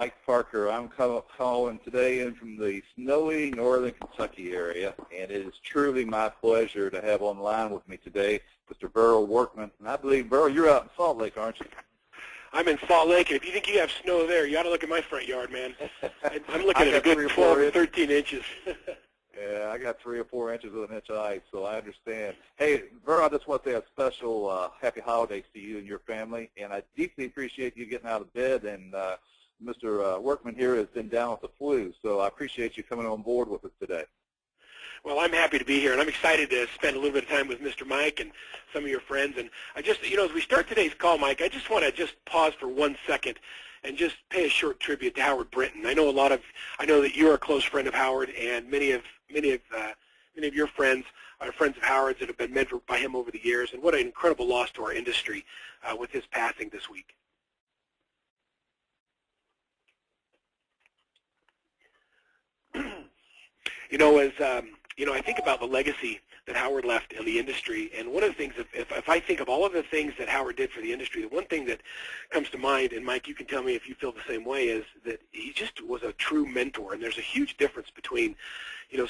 Mike Parker. I'm calling today in from the snowy northern Kentucky area, and it is truly my pleasure to have online with me today Mr. Verl Workman. And I believe, Verl, you're out in Salt Lake, aren't you? I'm in Salt Lake, and if you think you have snow there, you ought to look at my front yard, man. I'm looking at a good 12 or 13 inches. Yeah, I got 3 or 4 inches of an inch of ice, so I understand. Hey, Verl, I just want to say a special happy holidays to you and your family, and I deeply appreciate you getting out of bed, and Mr. Workman here has been down with the flu, so I appreciate you coming on board with us today. Well, I'm happy to be here, and I'm excited to spend a little bit of time with Mr. Mike and some of your friends. And I just, as we start today's call, Mike, I just want to just pause for 1 second and just pay a short tribute to Howard Brinton. I know that you're a close friend of Howard, and many of your friends are friends of Howard's that have been mentored by him over the years. And what an incredible loss to our industry with his passing this week. I think about the legacy that Howard left in the industry, and one of the things, if I think of all of the things that Howard did for the industry, the one thing that comes to mind, and Mike, you can tell me if you feel the same way, is that he just was a true mentor. And there's a huge difference between,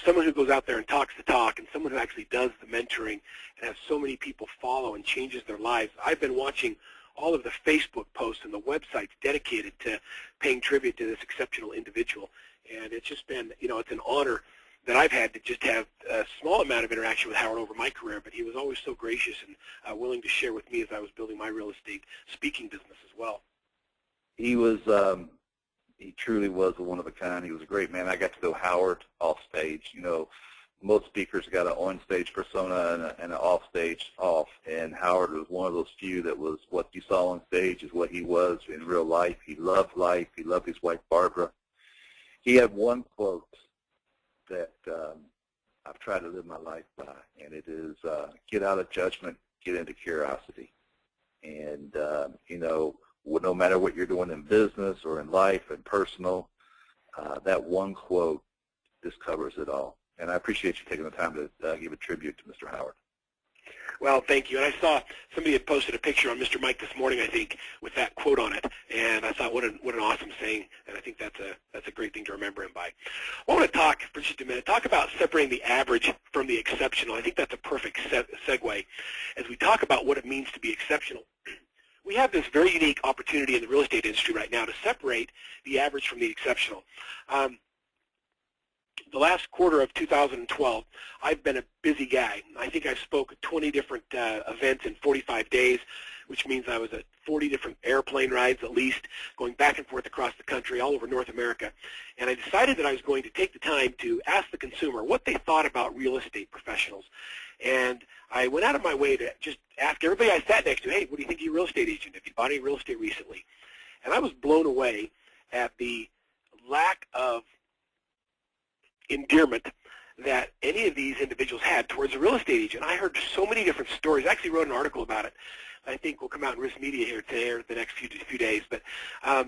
someone who goes out there and talks the talk and someone who actually does the mentoring and has so many people follow and changes their lives. I've been watching all of the Facebook posts and the websites dedicated to paying tribute to this exceptional individual, and it's just been, it's an honor that I've had to just have a small amount of interaction with Howard over my career, but he was always so gracious and willing to share with me as I was building my real estate speaking business as well. He was, he truly was one of a kind. He was a great man. I got to know Howard off stage. Most speakers got an on-stage persona and an off-stage off, and Howard was one of those few that was what you saw on stage is what he was in real life. He loved life. He loved his wife, Barbara. He had one quote that I've tried to live my life by, and it is get out of judgment, get into curiosity. And, no matter what you're doing in business or in life and personal, that one quote just covers it all. And I appreciate you taking the time to give a tribute to Mr. Howard. Well, thank you. And I saw somebody had posted a picture on Mr. Mike this morning, I think, with that quote on it. And I thought, what an awesome saying. And I think that's a great thing to remember him by. I want to talk for just a minute, talk about separating the average from the exceptional. I think that's a perfect segue as we talk about what it means to be exceptional. We have this very unique opportunity in the real estate industry right now to separate the average from the exceptional. The last quarter of 2012, I've been a busy guy. I think I've spoke at 20 different events in 45 days, which means I was at 40 different airplane rides at least, going back and forth across the country, all over North America. And I decided that I was going to take the time to ask the consumer what they thought about real estate professionals. And I went out of my way to just ask everybody I sat next to, hey, what do you think of your real estate agent? Have you bought any real estate recently? And I was blown away at the lack of endearment that any of these individuals had towards a real estate agent. I heard so many different stories. I actually wrote an article about it. I think will come out in Risk Media here today or the next few days. But I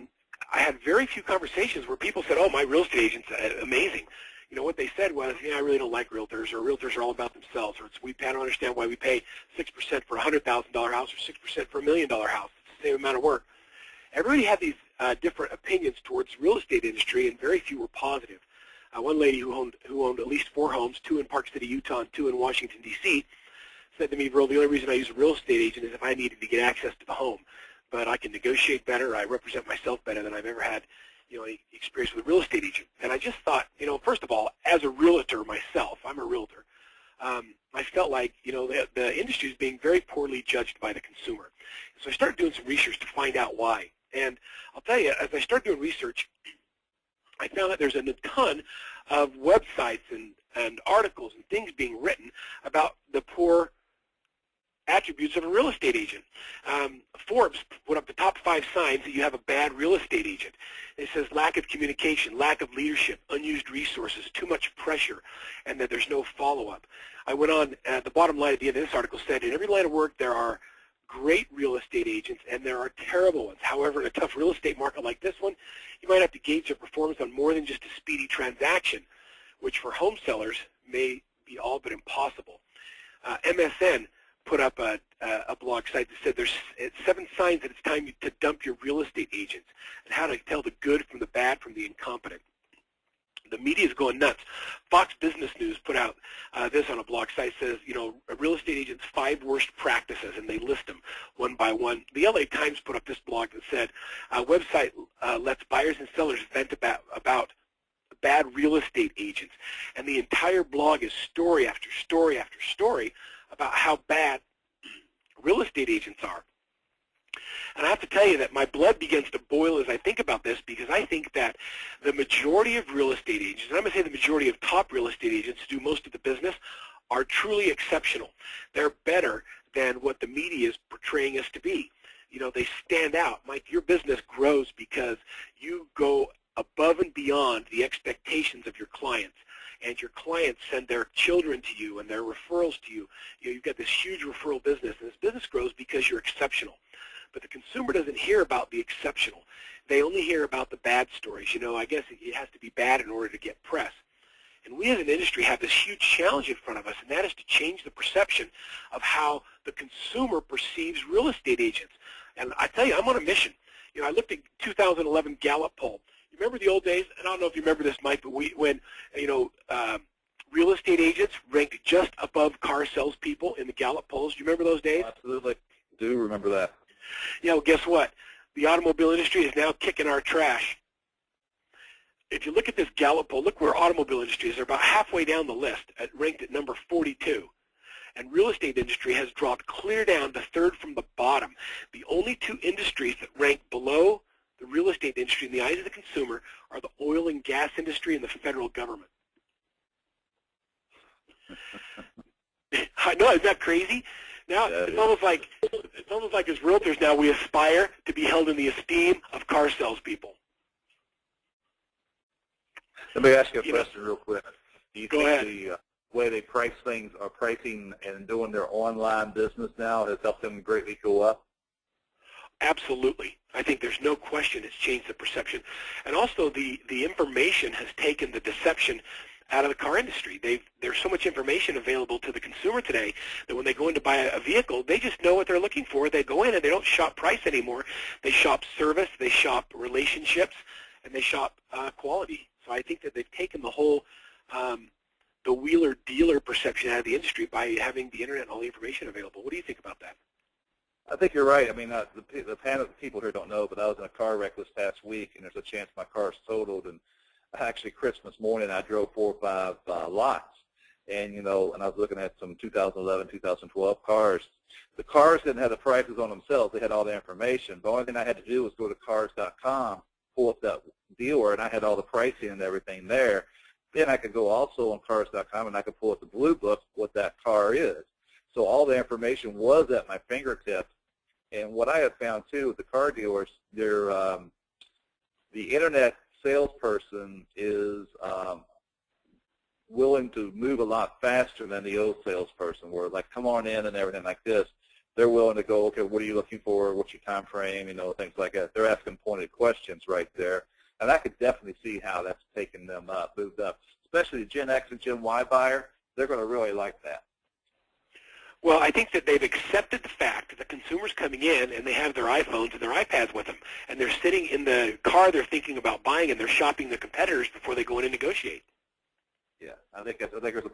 had very few conversations where people said, oh, my real estate agent's amazing. What they said was, I really don't like realtors, or realtors are all about themselves, or I don't understand why we pay 6% for a $100,000 house or 6% for a $1 million house. It's the same amount of work. Everybody had these different opinions towards the real estate industry, and very few were positive. One lady who owned at least 4 homes, 2 in Park City, Utah, and 2 in Washington, D.C., said to me, Verl, the only reason I use a real estate agent is if I needed to get access to the home. But I can negotiate better. I represent myself better than I've ever had any experience with a real estate agent. And I just thought, first of all, as a realtor myself, I'm a realtor, I felt like, the industry is being very poorly judged by the consumer. So I started doing some research to find out why. And I'll tell you, as I started doing research, I found that there's a ton of websites and articles and things being written about the poor attributes of a real estate agent. Forbes put up the top 5 signs that you have a bad real estate agent. It says lack of communication, lack of leadership, unused resources, too much pressure, and that there's no follow-up. I went on, the bottom line at the end of this article said, in every line of work there are great real estate agents and there are terrible ones. However, in a tough real estate market like this one, you might have to gauge their performance on more than just a speedy transaction, which for home sellers may be all but impossible. MSN put up a blog site that said there's 7 signs that it's time to dump your real estate agents and how to tell the good from the bad from the incompetent. The media is going nuts. Fox Business News put out this on a blog site. Says, a real estate agent's 5 worst practices, and they list them one by one. The LA Times put up this blog that said, a website lets buyers and sellers vent about bad real estate agents. And the entire blog is story after story after story about how bad real estate agents are. And I have to tell you that my blood begins to boil as I think about this, because I think that the majority of real estate agents, and I'm going to say the majority of top real estate agents who do most of the business, are truly exceptional. They're better than what the media is portraying us to be. They stand out. Mike, your business grows because you go above and beyond the expectations of your clients. And your clients send their children to you and their referrals to you. You've got this huge referral business, and this business grows because you're exceptional. But the consumer doesn't hear about the exceptional. They only hear about the bad stories. I guess it has to be bad in order to get press. And we as an industry have this huge challenge in front of us, and that is to change the perception of how the consumer perceives real estate agents. And I tell you, I'm on a mission. I looked at 2011 Gallup poll. You remember the old days? And I don't know if you remember this, Mike, but when real estate agents ranked just above car salespeople in the Gallup polls. Do you remember those days? Absolutely. Do remember that. Well, guess what? The automobile industry is now kicking our trash. If you look at this Gallup poll, look where automobile industry is. They're about halfway down the list, ranked at number 42. And real estate industry has dropped clear down to 3rd from the bottom. The only 2 industries that rank below the real estate industry in the eyes of the consumer are the oil and gas industry and the federal government. I know, isn't that crazy? Now it's almost like as realtors now we aspire to be held in the esteem of car salespeople. Let me ask you a question real quick. Do you think ahead. the way they price things, or pricing and doing their online business now, has helped them greatly go up? Absolutely. I think there's no question it's changed the perception. And also the information has taken the deception out of the car industry. There's so much information available to the consumer today that when they go in to buy a vehicle, they just know what they're looking for. They go in and they don't shop price anymore. They shop service, they shop relationships, and they shop quality. So I think that they've taken the whole the wheeler-dealer perception out of the industry by having the internet and all the information available. What do you think about that? I think you're right. I mean, the panel of people here don't know, but I was in a car wreck this past week, and there's a chance my car's totaled. And actually, Christmas morning, I drove 4 or 5 lots, and and I was looking at some 2011, 2012 cars. The cars didn't have the prices on themselves; they had all the information. The only thing I had to do was go to cars.com, pull up that dealer, and I had all the pricing and everything there. Then I could go also on cars.com, and I could pull up the blue book what that car is. So all the information was at my fingertips. And what I have found too with the car dealers, the internet salesperson is willing to move a lot faster than the old salesperson. Where like, come on in and everything like this. They're willing to go, okay, what are you looking for? What's your time frame? Things like that. They're asking pointed questions right there. And I could definitely see how that's taken them up, moved up. Especially the Gen X and Gen Y buyer, they're going to really like that. Well, I think that they've accepted the fact that the consumer's coming in and they have their iPhones and their iPads with them, and they're sitting in the car they're thinking about buying, and they're shopping the competitors before they go in and negotiate. Yeah, I think there's a good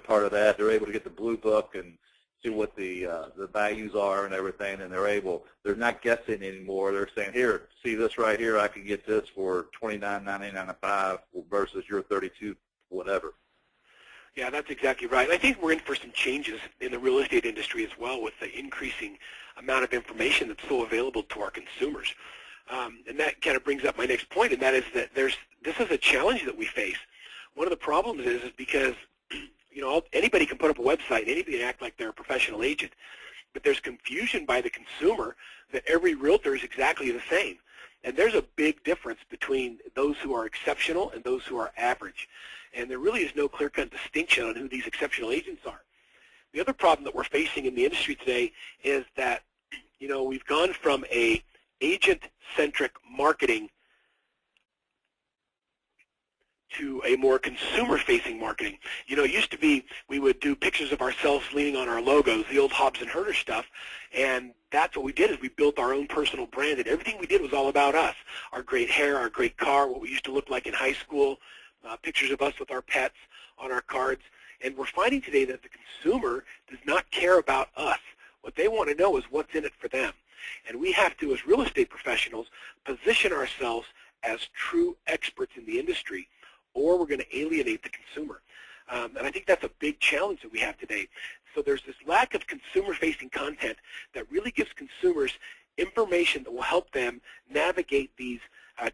part of that. They're able to get the blue book and see what the values are and everything, and they're not guessing anymore. They're saying, here, see this right here, I can get this for $29.99 versus your $32 whatever. Yeah, that's exactly right. I think we're in for some changes in the real estate industry as well, with the increasing amount of information that's so available to our consumers. And that kind of brings up my next point, and that is that this is a challenge that we face. One of the problems is because anybody can put up a website, anybody can act like they're a professional agent, but there's confusion by the consumer that every realtor is exactly the same. And there's a big difference between those who are exceptional and those who are average. And there really is no clear-cut distinction on who these exceptional agents are. The other problem that we're facing in the industry today is that, we've gone from a agent-centric marketing to a more consumer-facing marketing. You know, it used to be we would do pictures of ourselves leaning on our logos, the old Hobbs and Herder stuff, and that's what we did is we built our own personal brand, and everything we did was all about us, our great hair, our great car, what we used to look like in high school, pictures of us with our pets on our cards. And we're finding today that the consumer does not care about us. What they want to know is what's in it for them. And we have to, as real estate professionals, position ourselves as true experts in the industry, or we're going to alienate the consumer. And I think that's a big challenge that we have today. So there's this lack of consumer-facing content that really gives consumers information that will help them navigate these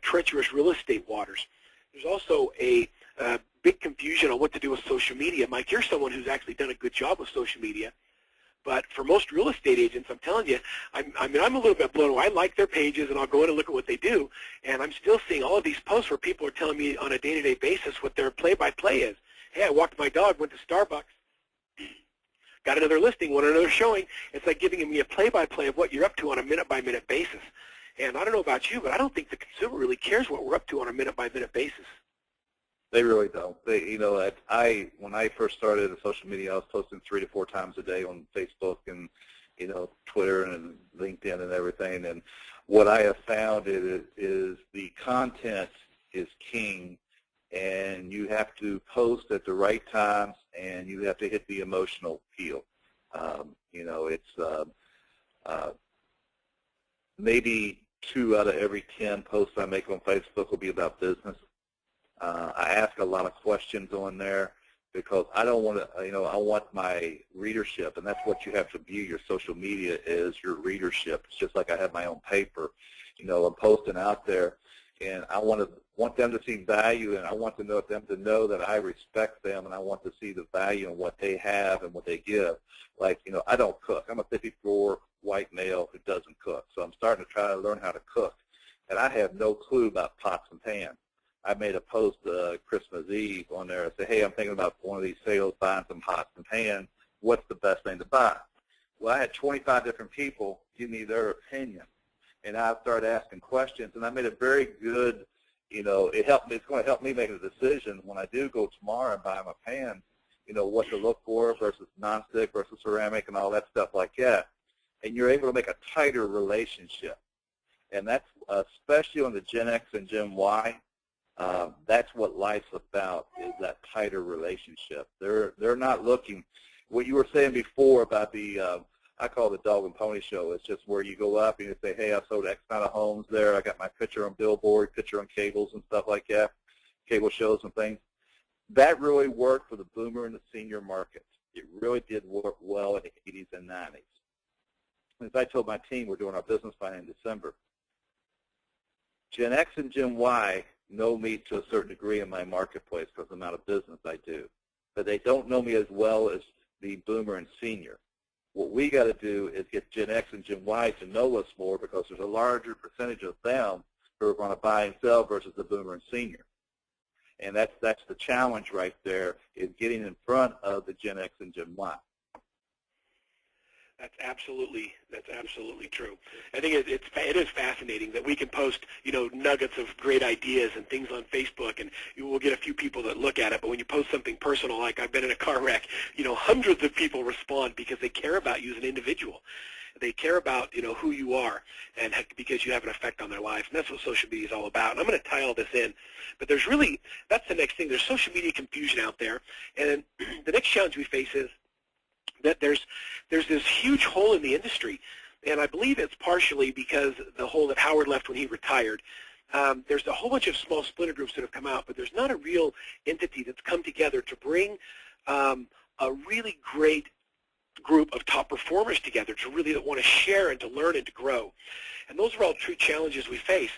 treacherous real estate waters. There's also a big confusion on what to do with social media. Mike, you're someone who's actually done a good job with social media. But for most real estate agents, I'm telling you, I'm a little bit blown away. I like their pages, and I'll go in and look at what they do, and I'm still seeing all of these posts where people are telling me on a day-to-day basis what their play-by-play is. Hey, I walked my dog, went to Starbucks, got another listing, went another showing. It's like giving me a play-by-play of what you're up to on a minute-by-minute basis. And I don't know about you, but I don't think the consumer really cares what we're up to on a minute-by-minute basis. They really don't. You know, when I first started in social media, I was posting 3 to 4 times a day on Facebook and, you know, Twitter and LinkedIn and everything. And what I have found is the content is king, and you have to post at the right times, and you have to hit the emotional appeal. You know, it's maybe 2 out of every 10 posts I make on Facebook will be about business. I ask a lot of questions on there because I don't want to, you know, I want my readership, and that's what you have to view your social media is your readership. It's just like I have my own paper. You know, I'm posting out there, and I want them to see value, and I want them to know that I respect them, and I want to see the value in what they have and what they give. Like, you know, I don't cook. I'm a 54 white male who doesn't cook, so I'm starting to try to learn how to cook, and I have no clue about pots and pans. I made a post Christmas Eve on there. I said, hey, I'm thinking about one of these sales, buying some pots and pans. What's the best thing to buy? Well, I had 25 different people give me their opinion, and I started asking questions, and I made a very good, you know, it's going to help me make a decision when I do go tomorrow and buy my pan, you know, what to look for versus nonstick versus ceramic and all that stuff like that. And you're able to make a tighter relationship. And that's especially on the Gen X and Gen Y. That's what life's about, is that tighter relationship. They're not looking. What you were saying before about the I call it the dog and pony show. It's just where you go up and you say, hey, I sold X amount of homes there. I got my picture on billboard, picture on cables and stuff like that, cable shows and things. That really worked for the boomer and the senior markets. It really did work well in the 80s and 90s. As I told my team, we're doing our business plan in December. Gen X and Gen Y know me to a certain degree in my marketplace because of the amount of business I do. But they don't know me as well as the boomer and senior. What we got to do is get Gen X and Gen Y to know us more because there's a larger percentage of them who are going to buy and sell versus the boomer and senior. And that's the challenge right there, is getting in front of the Gen X and Gen Y. That's absolutely true. I think it is fascinating that we can post, you know, nuggets of great ideas and things on Facebook, and you will get a few people that look at it. But when you post something personal, like I've been in a car wreck, you know, hundreds of people respond because they care about you as an individual. They care about, you know, who you are, and because you have an effect on their life. And that's what social media is all about. And I'm going to tie all this in. But there's really, that's the next thing. There's social media confusion out there. And the next challenge we face is that there's this huge hole in the industry, and I believe it's partially because the hole that Howard left when he retired. There's a whole bunch of small splinter groups that have come out, but there's not a real entity that's come together to bring a really great group of top performers together to really want to share and to learn and to grow. And those are all true challenges we face.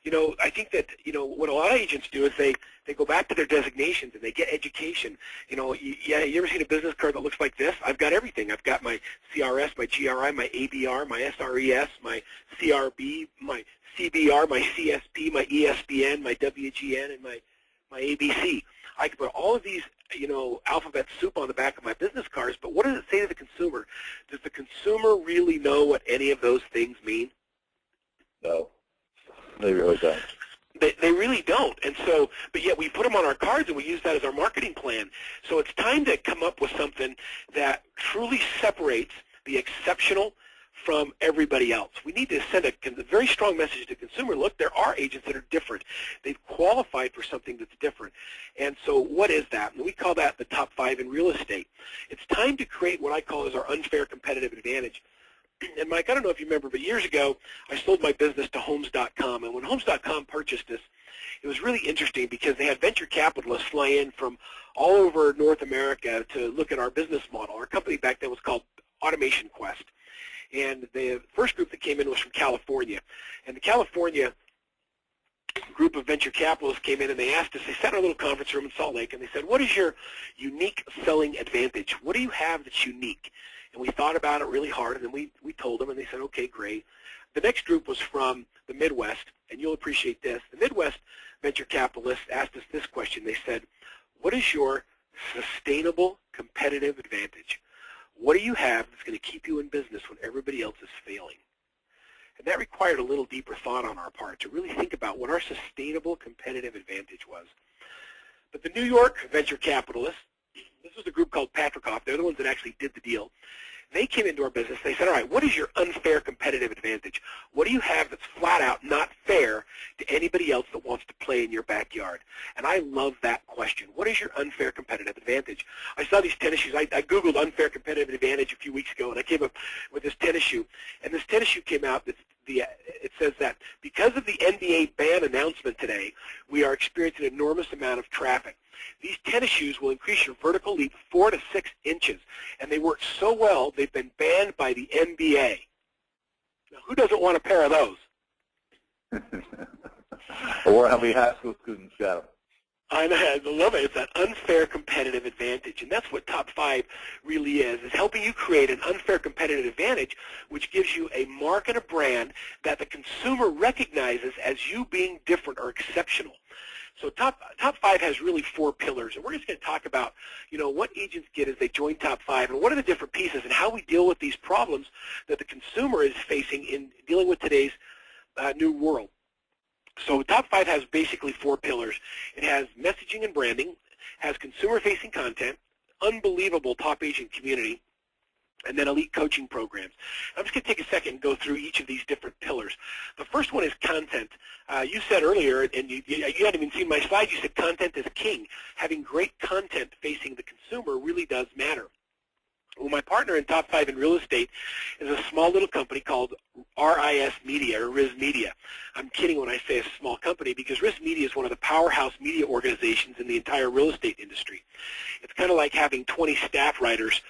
You know, I think that, you know, what a lot of agents do is they go back to their designations and they get education. You know, you ever seen a business card that looks like this? I've got everything. I've got my CRS, my GRI, my ABR, my SRES, my CRB, my CBR, my CSP, my ESPN, my WGN, and my ABC. I can put all of these, you know, alphabet soup on the back of my business cards, but what does it say to the consumer? Does the consumer really know what any of those things mean? No, they really don't. They really don't. And so, but yet we put them on our cards and we use that as our marketing plan. So it's time to come up with something that truly separates the exceptional from everybody else. We need to send a very strong message to the consumer. Look, there are agents that are different. They've qualified for something that's different. And so what is that? And we call that the top 5 in real estate. It's time to create what I call as our unfair competitive advantage. And Mike, I don't know if you remember, but years ago, I sold my business to Homes.com. And when Homes.com purchased us, it was really interesting because they had venture capitalists fly in from all over North America to look at our business model. Our company back then was called Automation Quest. And the first group that came in was from California. And the California group of venture capitalists came in and they asked us, they sat in a little conference room in Salt Lake, and they said, what is your unique selling advantage? What do you have that's unique? And we thought about it really hard, and then we told them, and they said, okay, great. The next group was from the Midwest, and you'll appreciate this. The Midwest venture capitalists asked us this question. They said, what is your sustainable competitive advantage? What do you have that's going to keep you in business when everybody else is failing? And that required a little deeper thought on our part to really think about what our sustainable competitive advantage was. But the New York venture capitalists, this was a group called Patrikoff. They're the ones that actually did the deal. They came into our business. They said, all right, what is your unfair competitive advantage? What do you have that's flat out not fair to anybody else that wants to play in your backyard? And I love that question. What is your unfair competitive advantage? I saw these tennis shoes. I Googled unfair competitive advantage a few weeks ago, and I came up with this tennis shoe. And this tennis shoe came out. It says that because of the NBA ban announcement today, we are experiencing an enormous amount of traffic. These tennis shoes will increase your vertical leap 4 to 6 inches, and they work so well they've been banned by the NBA. Now, who doesn't want a pair of those? Or how many high school students got them? I love it. It's that unfair competitive advantage, and that's what Top 5 really is helping you create an unfair competitive advantage, which gives you a mark and a brand that the consumer recognizes as you being different or exceptional. So Top 5 has really 4 pillars, and we're just going to talk about, what agents get as they join Top 5 and what are the different pieces and how we deal with these problems that the consumer is facing in dealing with today's new world. So Top 5 has basically 4 pillars. It has messaging and branding, has consumer-facing content, unbelievable top agent community, and then elite coaching programs. I'm just going to take a second and go through each of these different pillars. The first one is content. You said earlier, and you hadn't even seen my slide, you said content is king. Having great content facing the consumer really does matter. Well, my partner in Top 5 in real estate is a small little company called RIS Media, or RIS Media. I'm kidding when I say it's a small company because RIS Media is one of the powerhouse media organizations in the entire real estate industry. It's kind of like having 20 staff writers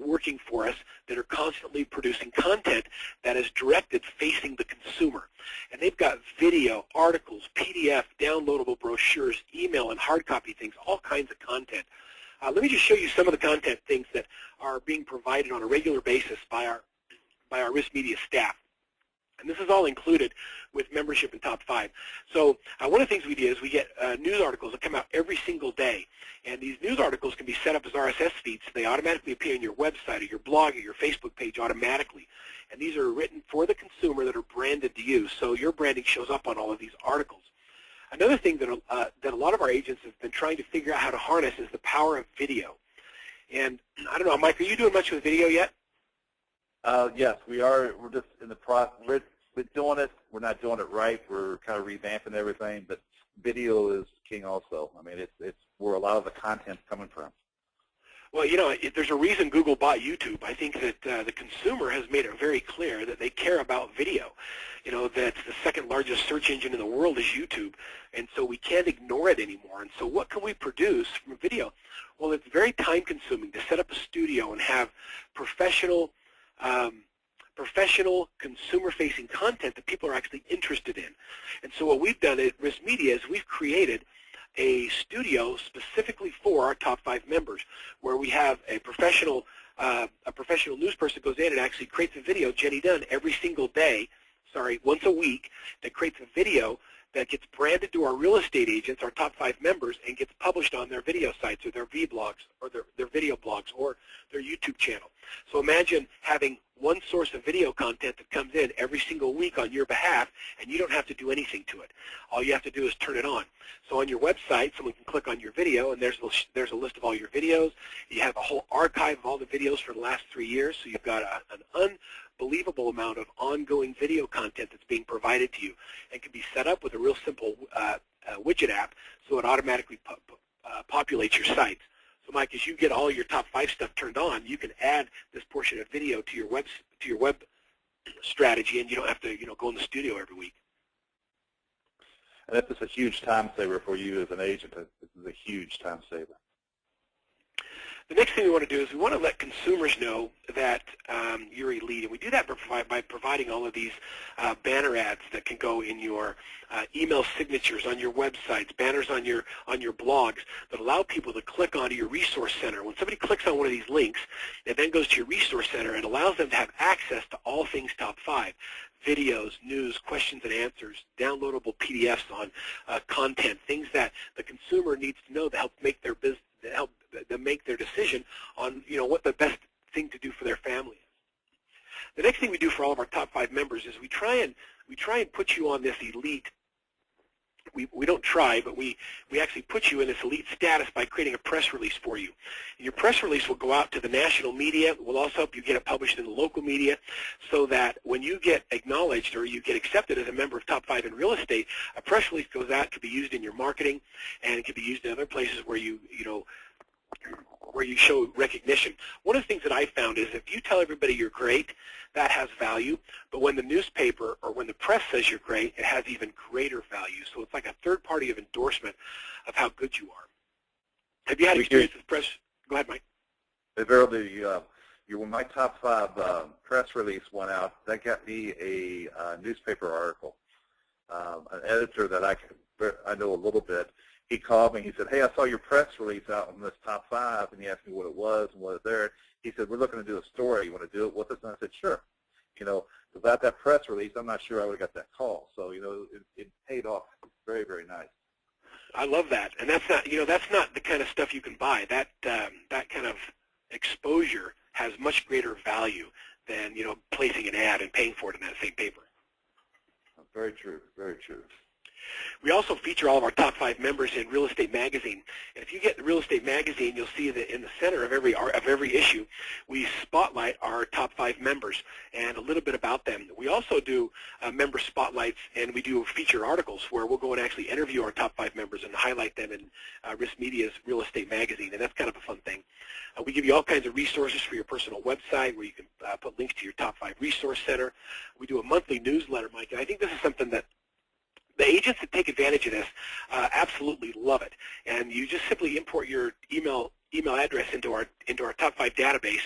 working for us that are constantly producing content that is directed facing the consumer. And they've got video, articles, PDF, downloadable brochures, email, and hard copy things, all kinds of content. Let me just show you some of the content things that are being provided on a regular basis by our RIS Media staff. And this is all included with membership in Top 5. So one of the things we do is we get news articles that come out every single day. And these news articles can be set up as RSS feeds. So they automatically appear on your website or your blog or your Facebook page automatically. And these are written for the consumer that are branded to you. So your branding shows up on all of these articles. Another thing that a lot of our agents have been trying to figure out how to harness is the power of video. And I don't know, Mike, are you doing much with video yet? Yes, we are. We're just in the process. We're doing it. We're not doing it right. We're kind of revamping everything, but video is king also. I mean, it's where a lot of the content's coming from. Well, there's a reason Google bought YouTube. I think that the consumer has made it very clear that they care about video. That the second largest search engine in the world is YouTube, and so we can't ignore it anymore. And so what can we produce from video? Well, it's very time-consuming to set up a studio and have professional consumer-facing content that people are actually interested in. And so what we've done at RIS Media is we've created a studio specifically for our Top 5 members, where we have a professional news person goes in and actually creates a video, Jenny Dunn, every single day, once a week that creates a video that gets branded to our real estate agents, our top 5 members, and gets published on their video sites or their vlogs or their video blogs or their YouTube channel. So imagine having one source of video content that comes in every single week on your behalf, and you don't have to do anything to it. All you have to do is turn it on. So on your website, someone can click on your video, and there's a list of all your videos. You have a whole archive of all the videos for the last 3 years, so you've got an unbelievable amount of ongoing video content that's being provided to you, and can be set up with a real simple widget app, so it automatically populates your sites. So Mike, as you get all your top 5 stuff turned on, you can add this portion of video to your web strategy, and you don't have to go in the studio every week. And this is a huge time saver for you as an agent. This is a huge time saver. The next thing we want to do is we want to let consumers know that you're a lead, and we do that by providing all of these banner ads that can go in your email signatures, on your websites, banners on your blogs that allow people to click onto your resource center. When somebody clicks on one of these links, it then goes to your resource center and allows them to have access to all things top 5. Videos, news, questions and answers, downloadable PDFs on content, things that the consumer needs to know to help make their business, to help them make their decision on what the best thing to do for their family is. The next thing we do for all of our top 5 members is we try and put you on this elite. We don't try, but we actually put you in this elite status by creating a press release for you. And your press release will go out to the national media. We'll also help you get it published in the local media, so that when you get acknowledged or you get accepted as a member of top 5 in real estate, a press release goes out, can be used in your marketing, and it can be used in other places where you show recognition. One of the things that I found is if you tell everybody you're great, that has value, but when the newspaper or when the press says you're great, it has even greater value. So it's like a third party of endorsement of how good you are. Have you had experience with press? Go ahead, Mike. Verl, when my top 5 press release went out, that got me a newspaper article. An editor that I know a little bit, he called me. He said, "Hey, I saw your press release out on this top 5," and he asked me what it was and what was there. He said, "We're looking to do a story. You want to do it with us?" And I said, "Sure." Without that press release, I'm not sure I would have got that call. So, it paid off very, very nice. I love that, and that's not the kind of stuff you can buy. That kind of exposure has much greater value than placing an ad and paying for it in that same paper. Very true. Very true. We also feature all of our top 5 members in Real Estate Magazine. And if you get the Real Estate Magazine, you'll see that in the center of every issue, we spotlight our top 5 members and a little bit about them. We also do member spotlights, and we do feature articles where we'll go and actually interview our top 5 members and highlight them in Risk Media's Real Estate Magazine, and that's kind of a fun thing. We give you all kinds of resources for your personal website where you can put links to your top 5 resource center. We do a monthly newsletter, Mike, and I think this is something that the agents that take advantage of this absolutely love it. And you just simply import your email address into our top 5 database,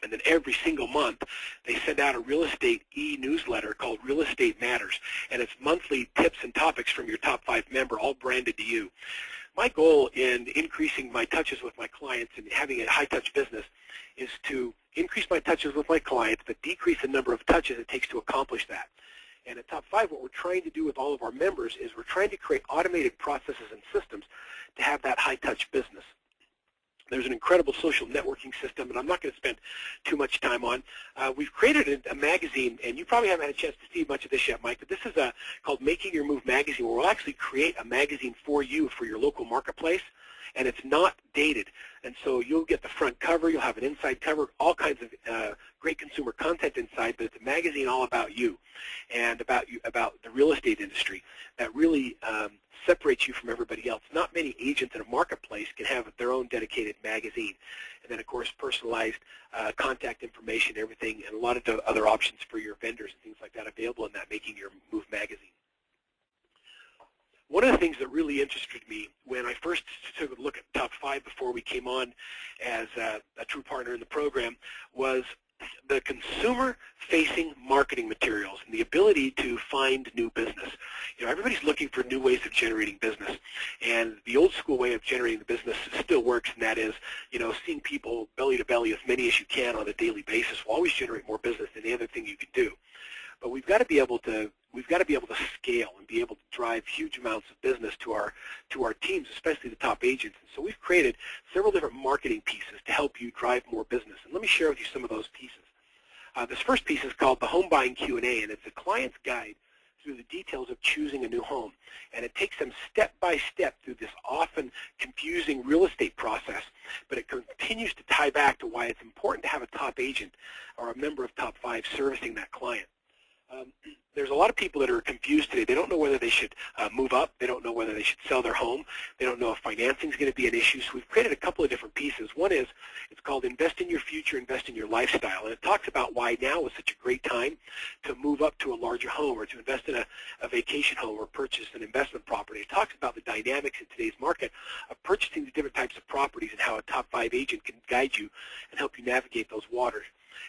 and then every single month they send out a real estate e-newsletter called Real Estate Matters, and it's monthly tips and topics from your top 5 member, all branded to you. My goal in increasing my touches with my clients and having a high-touch business is to increase my touches with my clients, but decrease the number of touches it takes to accomplish that. And at Top 5, what we're trying to do with all of our members is we're trying to create automated processes and systems to have that high-touch business. There's an incredible social networking system, and I'm not going to spend too much time on. We've created a magazine, and you probably haven't had a chance to see much of this yet, Mike, but this is called Making Your Move Magazine, where we'll actually create a magazine for you for your local marketplace, and it's not dated. And so you'll get the front cover, you'll have an inside cover, all kinds of great consumer content inside, but it's a magazine all about you and about the real estate industry that really separates you from everybody else. Not many agents in a marketplace can have their own dedicated magazine. And then, of course, personalized contact information, everything, and a lot of other options for your vendors and things like that available in that Making Your Move magazine. One of the things that really interested me when I first took a look at Top 5 before we came on as a true partner in the program was the consumer-facing marketing materials and the ability to find new business. Everybody's looking for new ways of generating business, and the old school way of generating the business still works, and that is, seeing people belly to belly as many as you can on a daily basis will always generate more business than any other thing you can do. but we've got to be able to scale and be able to drive huge amounts of business to our teams, especially the top agents. And so we've created several different marketing pieces to help you drive more business. And let me share with you some of those pieces. This first piece is called the Home Buying Q&A, and it's a client's guide through the details of choosing a new home. And it takes them step by step through this often confusing real estate process, but it continues to tie back to why it's important to have a top agent or a member of Top 5 servicing that client. There's a lot of people that are confused today. They don't know whether they should move up. They don't know whether they should sell their home. They don't know if financing is going to be an issue. So we've created a couple of different pieces. One is, it's called Invest in Your Future, Invest in Your Lifestyle. And it talks about why now is such a great time to move up to a larger home or to invest in a vacation home or purchase an investment property. It talks about the dynamics in today's market of purchasing the different types of properties and how a Top 5 agent can guide you and help you navigate those waters.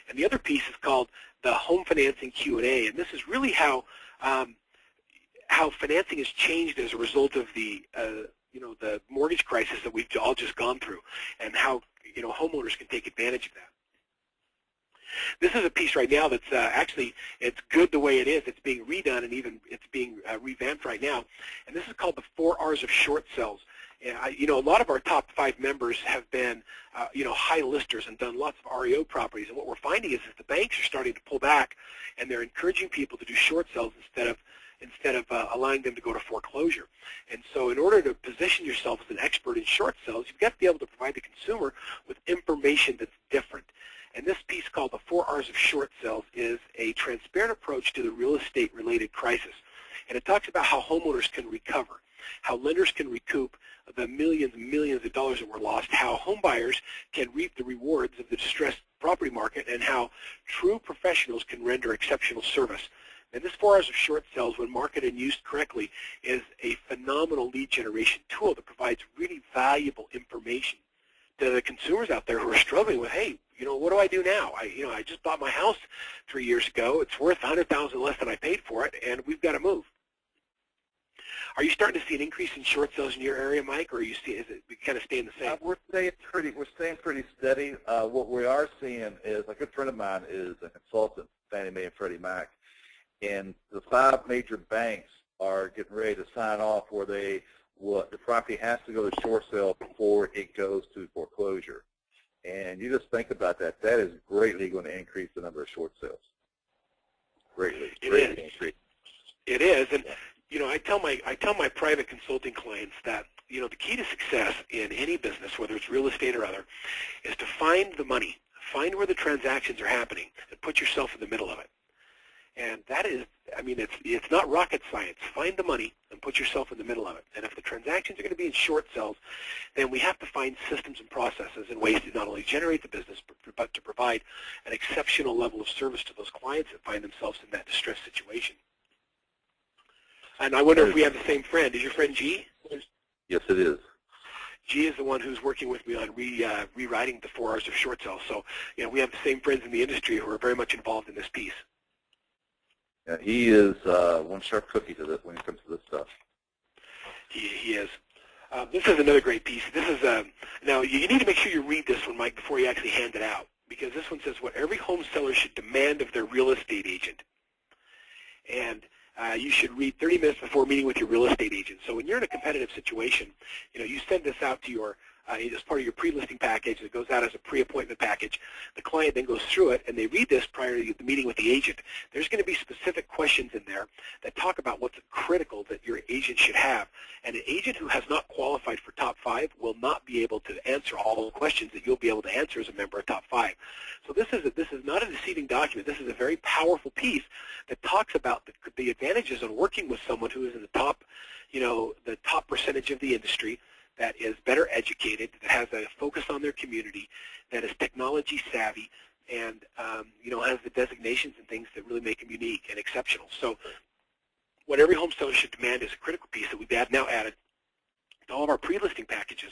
And the other piece is called the Home Financing Q&A, and this is really how financing has changed as a result of the the mortgage crisis that we've all just gone through, and how homeowners can take advantage of that. This is a piece right now that's actually, it's good the way it is. It's being redone, and even it's being revamped right now. And this is called the 4 R's of short sales. A lot of our Top 5 members have been, high listers and done lots of REO properties. And what we're finding is that the banks are starting to pull back, and they're encouraging people to do short sales instead of allowing them to go to foreclosure. And so in order to position yourself as an expert in short sales, you've got to be able to provide the consumer with information that's different. And this piece called the 4 R's of short sales is a transparent approach to the real estate-related crisis. And it talks about how homeowners can recover, how lenders can recoup the millions and millions of dollars that were lost, how home buyers can reap the rewards of the distressed property market, and how true professionals can render exceptional service. And this 4 R's of short sales, when marketed and used correctly, is a phenomenal lead generation tool that provides really valuable information to the consumers out there who are struggling with, hey, what do I do now? I just bought my house 3 years ago. It's worth $100,000 less than I paid for it, and we've got to move. Are you starting to see an increase in short sales in your area, Mike, or is it kind of staying the same? We're staying pretty steady. What we are seeing is, a good friend of mine is a consultant, Fannie Mae and Freddie Mac, and the 5 major banks are getting ready to sign off where the property has to go to short sale before it goes to foreclosure. And you just think about that. That is greatly going to increase the number of short sales. Greatly increase. It is, and I tell my private consulting clients that the key to success in any business, whether it's real estate or other, is to find the money, find where the transactions are happening, and put yourself in the middle of it. And that is, it's not rocket science. Find the money and put yourself in the middle of it. And if the transactions are going to be in short sales, then we have to find systems and processes and ways to not only generate the business, but to provide an exceptional level of service to those clients that find themselves in that distressed situation. And I wonder if we have the same friend. Is your friend G? Yes, it is. G is the one who's working with me on rewriting the 4 R's of short sales. So, we have the same friends in the industry who are very much involved in this piece. Yeah, he is one sharp cookie to this when it comes to this stuff. He is. This is another great piece. This is now you need to make sure you read this one, Mike, before you actually hand it out, because this one says what every home seller should demand of their real estate agent. And you should read 30 minutes before meeting with your real estate agent. So when you're in a competitive situation, you send this out to your as part of your pre-listing package. It goes out as a pre-appointment package. The client then goes through it, and they read this prior to the meeting with the agent. There's going to be specific questions in there that talk about what's critical that your agent should have. And an agent who has not qualified for Top 5 will not be able to answer all the questions that you'll be able to answer as a member of Top 5. So this is not a deceiving document. This is a very powerful piece that talks about the advantages of working with someone who is in the top, the top percentage of the industry, that is better educated, that has a focus on their community, that is technology savvy, and has the designations and things that really make them unique and exceptional. So what every home seller should demand is a critical piece that we've now added to all of our pre-listing packages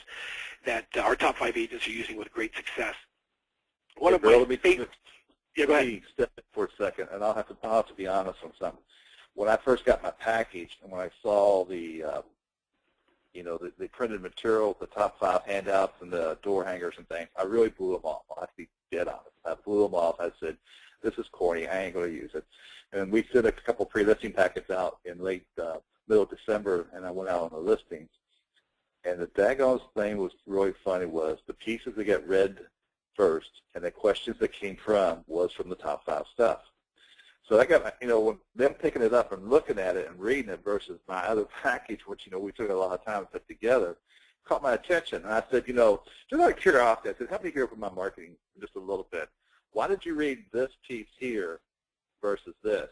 that our Top 5 agents are using with great success. One of my favorites. Yeah, go ahead. Let me step in for a second, and I'll have to be honest on something. When I first got my package and when I saw the the printed material, the top 5 handouts and the door hangers and things, I really blew them off. I'll have to be dead honest. I blew them off. I said, this is corny. I ain't going to use it. And we sent a couple pre-listing packets out in late middle of December, and I went out on the listings. And the daggone thing was really funny was the pieces that get read first and the questions that came from was from the top 5 stuff. So I got, when them picking it up and looking at it and reading it versus my other package, which, we took a lot of time to put together, caught my attention. And I said, just out of curiosity, I said, help me hear from my marketing just a little bit. Why did you read this piece here versus this?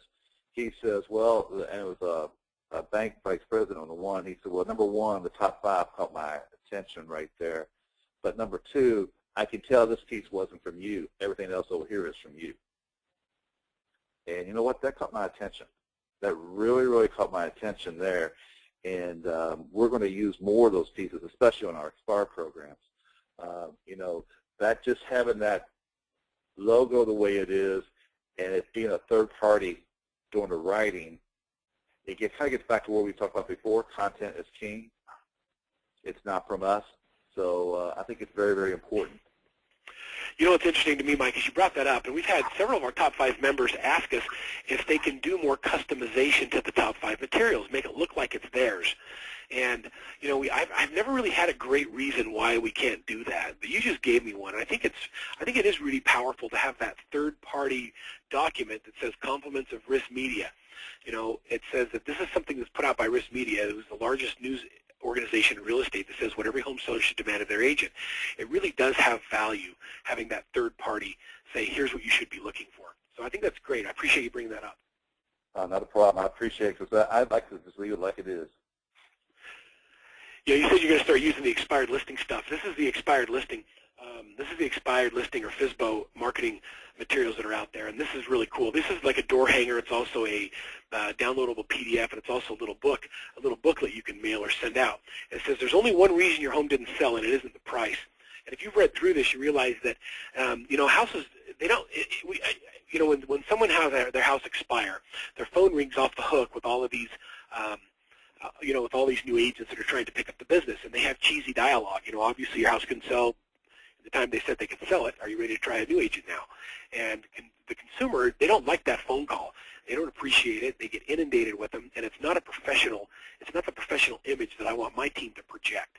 He says, well, and it was a bank vice president on the one. He said, well, number one, the top 5 caught my attention right there. But number 2, I can tell this piece wasn't from you. Everything else over here is from you. And you know what? That caught my attention. That really, really caught my attention there. And we're going to use more of those pieces, especially on our Expire programs. That just having that logo the way it is and it being a third party doing the writing, it kind of gets back to what we talked about before. Content is king. It's not from us. So I think it's very, very important. What's interesting to me, Mike, is you brought that up, and we've had several of our top 5 members ask us if they can do more customization to the top 5 materials, make it look like it's theirs. And, I've never really had a great reason why we can't do that, but you just gave me one. I think it is really powerful to have that third-party document that says compliments of Risk Media. It says that this is something that's put out by Risk Media, who's the largest news organization in real estate, that says what every home seller should demand of their agent. It really does have value having that third party say, here's what you should be looking for. So I think that's great. I appreciate you bringing that up. Not a problem. I appreciate it because I'd like to just leave it like it is. Yeah, you said you're going to start using the expired listing stuff. This is the expired listing. This is the expired listing or FSBO marketing materials that are out there, and this is really cool. This is like a door hanger. It's also a downloadable PDF, and it's also a little booklet you can mail or send out. And it says there's only one reason your home didn't sell, and it isn't the price. And if you've read through this, you realize that houses, they don't. When someone has their house expire, their phone rings off the hook with all of these. With all these new agents that are trying to pick up the business, and they have cheesy dialogue. Obviously your house can sell the time they said they could sell it. Are you ready to try a new agent now? And the consumer, they don't like that phone call. They don't appreciate it. They get inundated with them, and it's not the professional image that I want my team to project.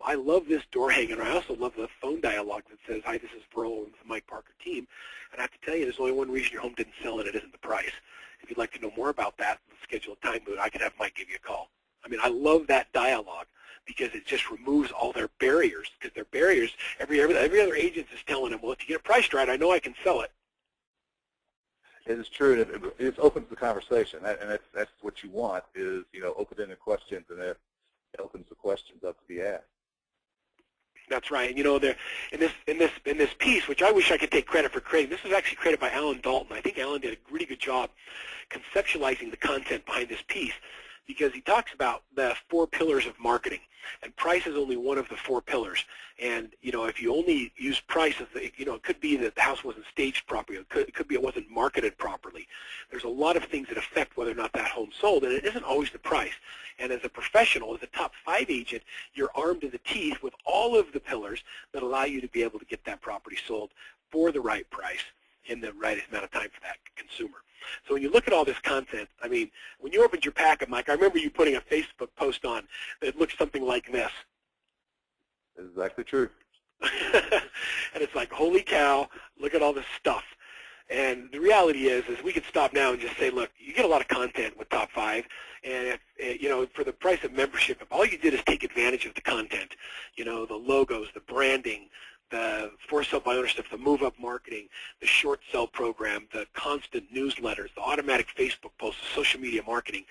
I love this door hanger. I also love the phone dialogue that says, hi, this is Verl with the Mike Parker team. And I have to tell you, there's only one reason your home didn't sell, and it isn't the price. If you'd like to know more about that, let's schedule a time booth. I could have Mike give you a call. I mean, I love that dialogue because it just removes all their barriers. Because their barriers, every other agent is telling them, well, if you get it priced right, I know I can sell it. It is true. It opens the conversation, and that's what you want is open-ended questions, and it opens the questions up to be asked. That's right. And in this piece, which I wish I could take credit for creating, this was actually created by Alan Dalton. I think Alan did a really good job conceptualizing the content behind this piece, because he talks about the 4 pillars of marketing, and price is only one of the 4 pillars. And if you only use price, it could be that the house wasn't staged properly. It could be it wasn't marketed properly. There's a lot of things that affect whether or not that home sold, and it isn't always the price. And as a professional, as a top 5 agent, you're armed to the teeth with all of the pillars that allow you to be able to get that property sold for the right price in the right amount of time for that consumer. So when you look at all this content, I mean, when you opened your packet, Mike, I remember you putting a Facebook post on that looked something like this. Exactly true. And it's like, holy cow, look at all this stuff. And the reality is we could stop now and just say, look, you get a lot of content with Top 5, and if, for the price of membership, if all you did is take advantage of the content, the logos, the branding, the for sale by owner stuff, the move-up marketing, the short sell program, the constant newsletters, the automatic Facebook posts, the social media marketing,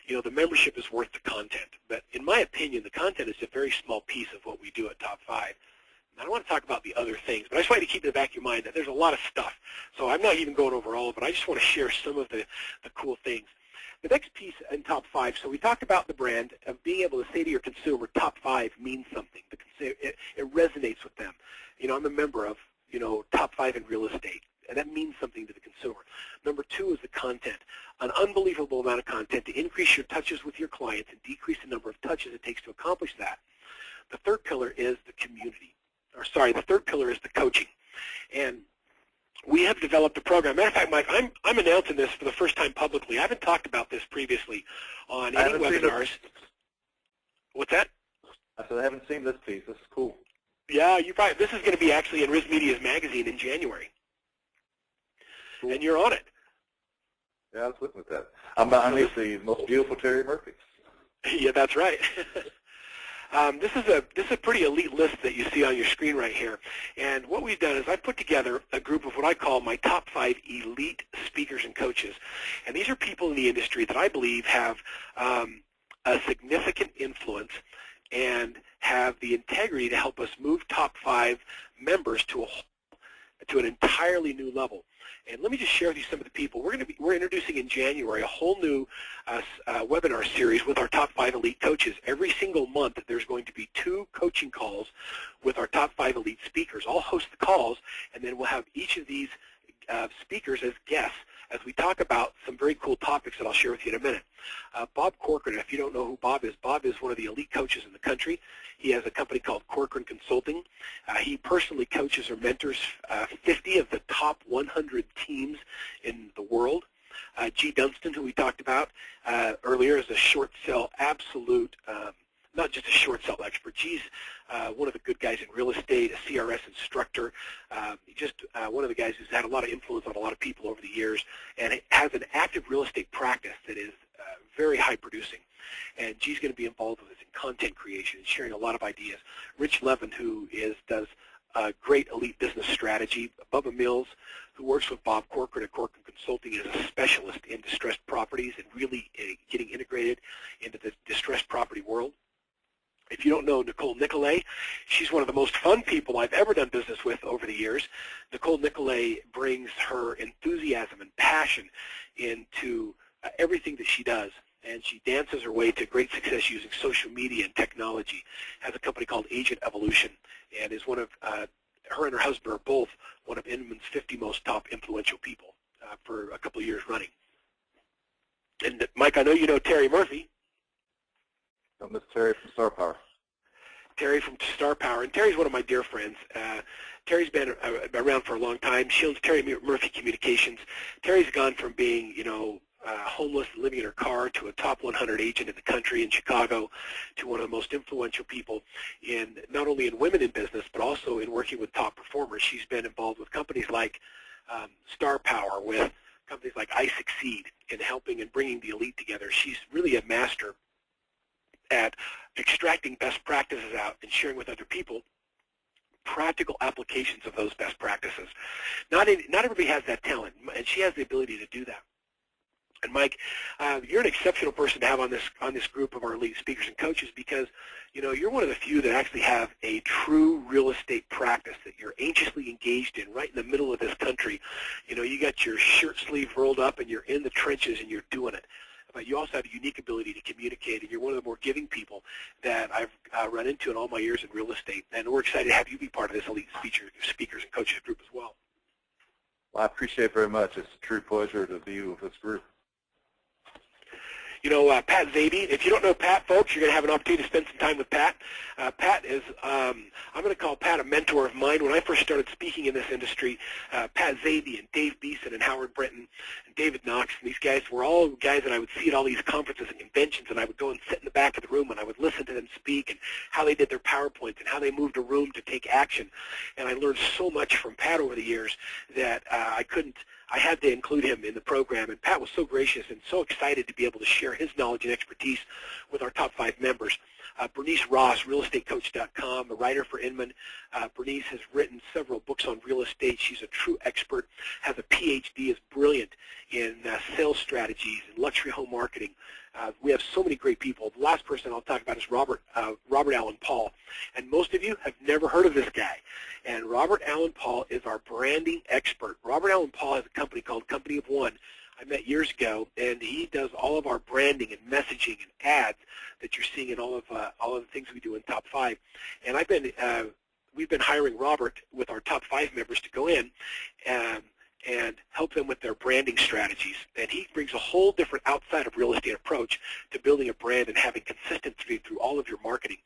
the membership is worth the content. But in my opinion, the content is a very small piece of what we do at Top 5. And I don't want to talk about the other things, but I just want you to keep in the back of your mind that there's a lot of stuff. So I'm not even going over all of it. I just want to share some of the cool things. The next piece in Top 5, so we talked about the brand of being able to say to your consumer, Top 5 means something. It resonates with them. I'm a member of, Top 5 in real estate. and that means something to the consumer. Number 2 is the content, an unbelievable amount of content to increase your touches with your clients and decrease the number of touches it takes to accomplish that. The third pillar is the community, the third pillar is the coaching. And we have developed a program. Matter of fact, Mike, I'm announcing this for the first time publicly. I haven't talked about this previously on any webinars. What's that? I said I haven't seen this piece. This is cool. Yeah, this is going to be actually in Riz Media's magazine in January. Cool. And you're on it. Yeah, I was looking at that. I'm behind the most beautiful Terry Murphys. Yeah, that's right. This is a pretty elite list that you see on your screen right here. And what we've done is I put together a group of what I call my top 5 elite speakers and coaches. And these are people in the industry that I believe have a significant influence and have the integrity to help us move top 5 members to an entirely new level. And let me just share with you some of the people. We're introducing in January a whole new webinar series with our top 5 elite coaches. Every single month there's going to be 2 coaching calls with our top 5 elite speakers. I'll host the calls, and then we'll have each of these speakers as guests as we talk about some very cool topics that I'll share with you in a minute. Bob Corcoran, if you don't know who Bob is one of the elite coaches in the country. He has a company called Corcoran Consulting. He personally coaches or mentors 50 of the top 100 teams in the world. G. Dunstan, who we talked about earlier, is a short sell absolute, not just a short sell expert. G's one of the good guys in real estate, a CRS instructor, just one of the guys who's had a lot of influence on a lot of people over the years, and has an active real estate practice that is very high producing. And G's going to be involved with us in content creation and sharing a lot of ideas. Rich Levin, who does great elite business strategy. Bubba Mills, who works with Bob Corcoran at Corcoran Consulting, is a specialist in distressed properties and really getting integrated into the distressed property world. If you don't know Nicole Nicolay, she's one of the most fun people I've ever done business with over the years. Nicole Nicolay brings her enthusiasm and passion into everything that she does, and she dances her way to great success using social media and technology. Has a company called Agent Evolution, and is one of her and her husband are both one of Inman's 50 most top influential people for a couple of years running. And Mike, I know you know Terry Murphy. Miss Terry from Star Power. Terry from Star Power, and Terry's one of my dear friends. Terry's been around for a long time. She owns Terry Murphy Communications. Terry's gone from being, homeless and living in her car to a top 100 agent in the country in Chicago, to one of the most influential people in not only in women in business but also in working with top performers. She's been involved with companies like Star Power, with companies like I Succeed, in helping and bringing the elite together. She's really a master at extracting best practices out and sharing with other people practical applications of those best practices. Not everybody has that talent, and she has the ability to do that. And Mike, you're an exceptional person to have on this group of our elite speakers and coaches, because you're one of the few that actually have a true real estate practice that you're anxiously engaged in right in the middle of this country. You got your shirt sleeve rolled up and you're in the trenches and you're doing it. But you also have a unique ability to communicate, and you're one of the more giving people that I've run into in all my years in real estate. And we're excited to have you be part of this elite speakers and coaches group as well. Well, I appreciate it very much. It's a true pleasure to be with this group. Pat Zaby. If you don't know Pat, folks, you're going to have an opportunity to spend some time with Pat. Pat is, I'm going to call Pat a mentor of mine. When I first started speaking in this industry, Pat Zaby and Dave Beeson and Howard Britton and David Knox, and these guys were all guys that I would see at all these conferences and conventions, and I would go and sit in the back of the room and I would listen to them speak and how they did their PowerPoints and how they moved a room to take action. And I learned so much from Pat over the years that I had to include him in the program, and Pat was so gracious and so excited to be able to share his knowledge and expertise with our top 5 members. Bernice Ross, realestatecoach.com, a writer for Inman. Bernice has written several books on real estate. She's a true expert, has a PhD, is brilliant in sales strategies and luxury home marketing. We have so many great people. The last person I'll talk about is Robert Allen Paul. And most of you have never heard of this guy. And Robert Allen Paul is our branding expert. Robert Allen Paul has a company called Company of One I met years ago, and he does all of our branding and messaging and ads that you're seeing in all of the things we do in Top 5. And we've been hiring Robert with our Top 5 members to go in and help them with their branding strategies. And he brings a whole different outside of real estate approach to building a brand and having consistency through all of your marketing.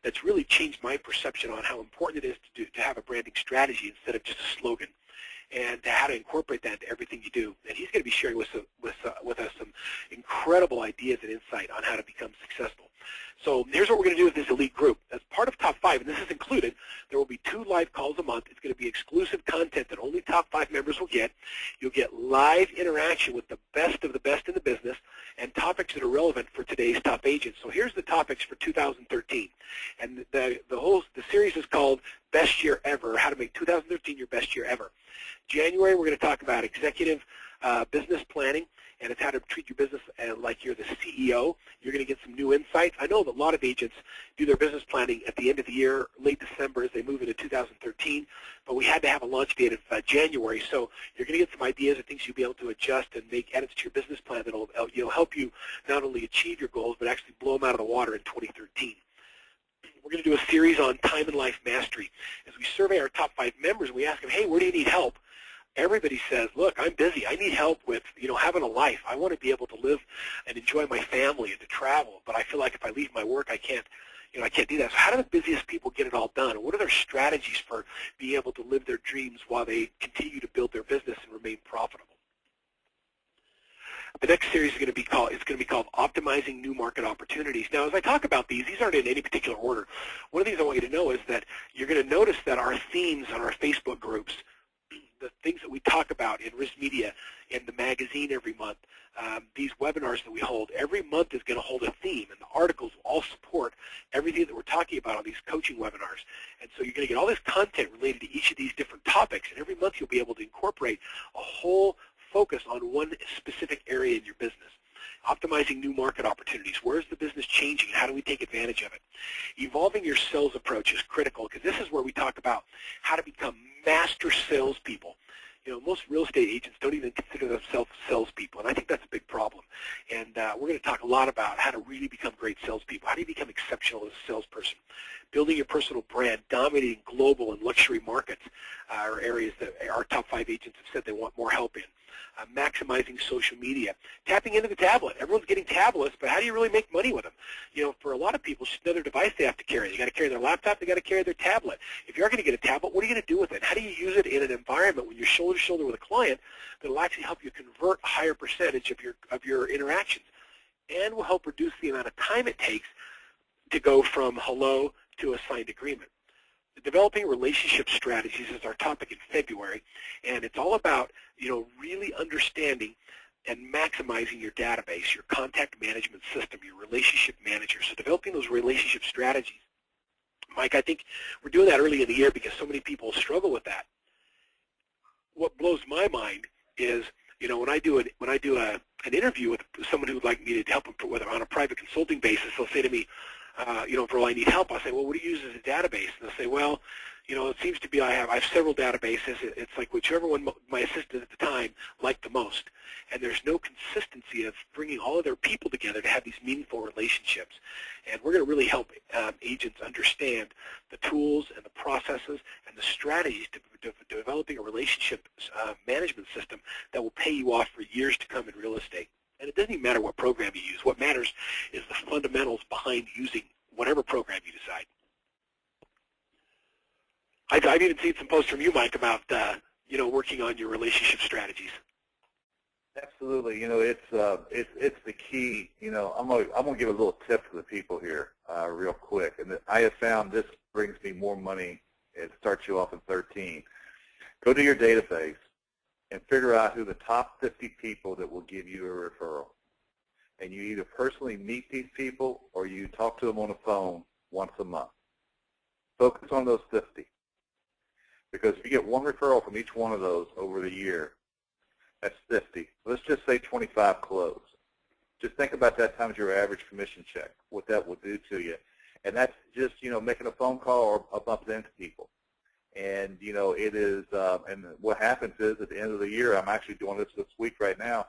That's really changed my perception on how important it is to have a branding strategy instead of just a slogan, and how to incorporate that into everything you do. And he's going to be sharing with us some incredible ideas and insight on how to become successful. So here's what we're going to do with this elite group. As part of Top 5, and this is included, there will be 2 live calls a month. It's going to be exclusive content that only Top 5 members will get. You'll get live interaction with the best of the best in the business and topics that are relevant for today's top agents. So here's the topics for 2013. And the series is called Best Year Ever, how to make 2013 your best year ever. January, we're going to talk about executive business planning, and it's how to treat your business like you're the CEO. You're going to get some new insights. I know that a lot of agents do their business planning at the end of the year, late December, as they move into 2013, but we had to have a launch date of January, so you're going to get some ideas and things you'll be able to adjust and make edits to your business plan that will help you not only achieve your goals, but actually blow them out of the water in 2013. We're going to do a series on time and life mastery. As we survey our top 5 members, we ask them, hey, where do you need help? Everybody says, look, I'm busy. I need help with, having a life. I want to be able to live and enjoy my family and to travel, but I feel like if I leave my work, I can't do that. So how do the busiest people get it all done? What are their strategies for being able to live their dreams while they continue to build their business and remain profitable? The next series is going to be called Optimizing New Market Opportunities. Now, as I talk about these aren't in any particular order. One of the things I want you to know is that you're going to notice that our themes on our Facebook groups, the things that we talk about in Risk Media, in the magazine every month, these webinars that we hold, every month is going to hold a theme, and the articles will all support everything that we're talking about on these coaching webinars. And so you're going to get all this content related to each of these different topics, and every month you'll be able to incorporate a whole focus on one specific area in your business. Optimizing new market opportunities. Where is the business changing? How do we take advantage of it? Evolving your sales approach is critical, because this is where we talk about how to become master salespeople. Most real estate agents don't even consider themselves salespeople, and I think that's a big problem. And we're going to talk a lot about how to really become great salespeople. How do you become exceptional as a salesperson? Building your personal brand, dominating global and luxury markets are areas that our top 5 agents have said they want more help in. Maximizing social media, tapping into the tablet. Everyone's getting tablets, but how do you really make money with them? For a lot of people, it's just another device they have to carry. They got to carry their laptop, they got to carry their tablet. If you are going to get a tablet, what are you going to do with it? How do you use it in an environment when you're shoulder to shoulder with a client that will actually help you convert a higher percentage of your interactions, and will help reduce the amount of time it takes to go from hello to a signed agreement. Developing relationship strategies is our topic in February, and it's all about really understanding and maximizing your database, your contact management system, your relationship manager. So developing those relationship strategies. Mike, I think we're doing that early in the year because so many people struggle with that. What blows my mind is when I do an interview with someone who would like me to help them on a private consulting basis, they'll say to me, Verl, I need help. I say, well, what do you use as a database? And they'll say, well, it seems to be I have several databases. It's like whichever one my assistant at the time liked the most. And there's no consistency of bringing all of their people together to have these meaningful relationships. And we're going to really help agents understand the tools and the processes and the strategies to developing a relationship management system that will pay you off for years to come in real estate. And it doesn't even matter what program you use. What matters is the fundamentals behind using whatever program you decide. I've even seen some posts from you, Mike, about working on your relationship strategies. Absolutely. It's the key. I'm gonna give a little tip to the people here real quick. And I have found this brings me more money. It starts you off in 13. Go to your database and figure out who the top 50 people that will give you a referral. And you either personally meet these people or you talk to them on the phone once a month. Focus on those 50. Because if you get one referral from each one of those over the year, that's 50. Let's just say 25 close. Just think about that times your average commission check, what that will do to you. And that's just, making a phone call or bumping into people. And, it is, and what happens is at the end of the year, I'm actually doing this week right now,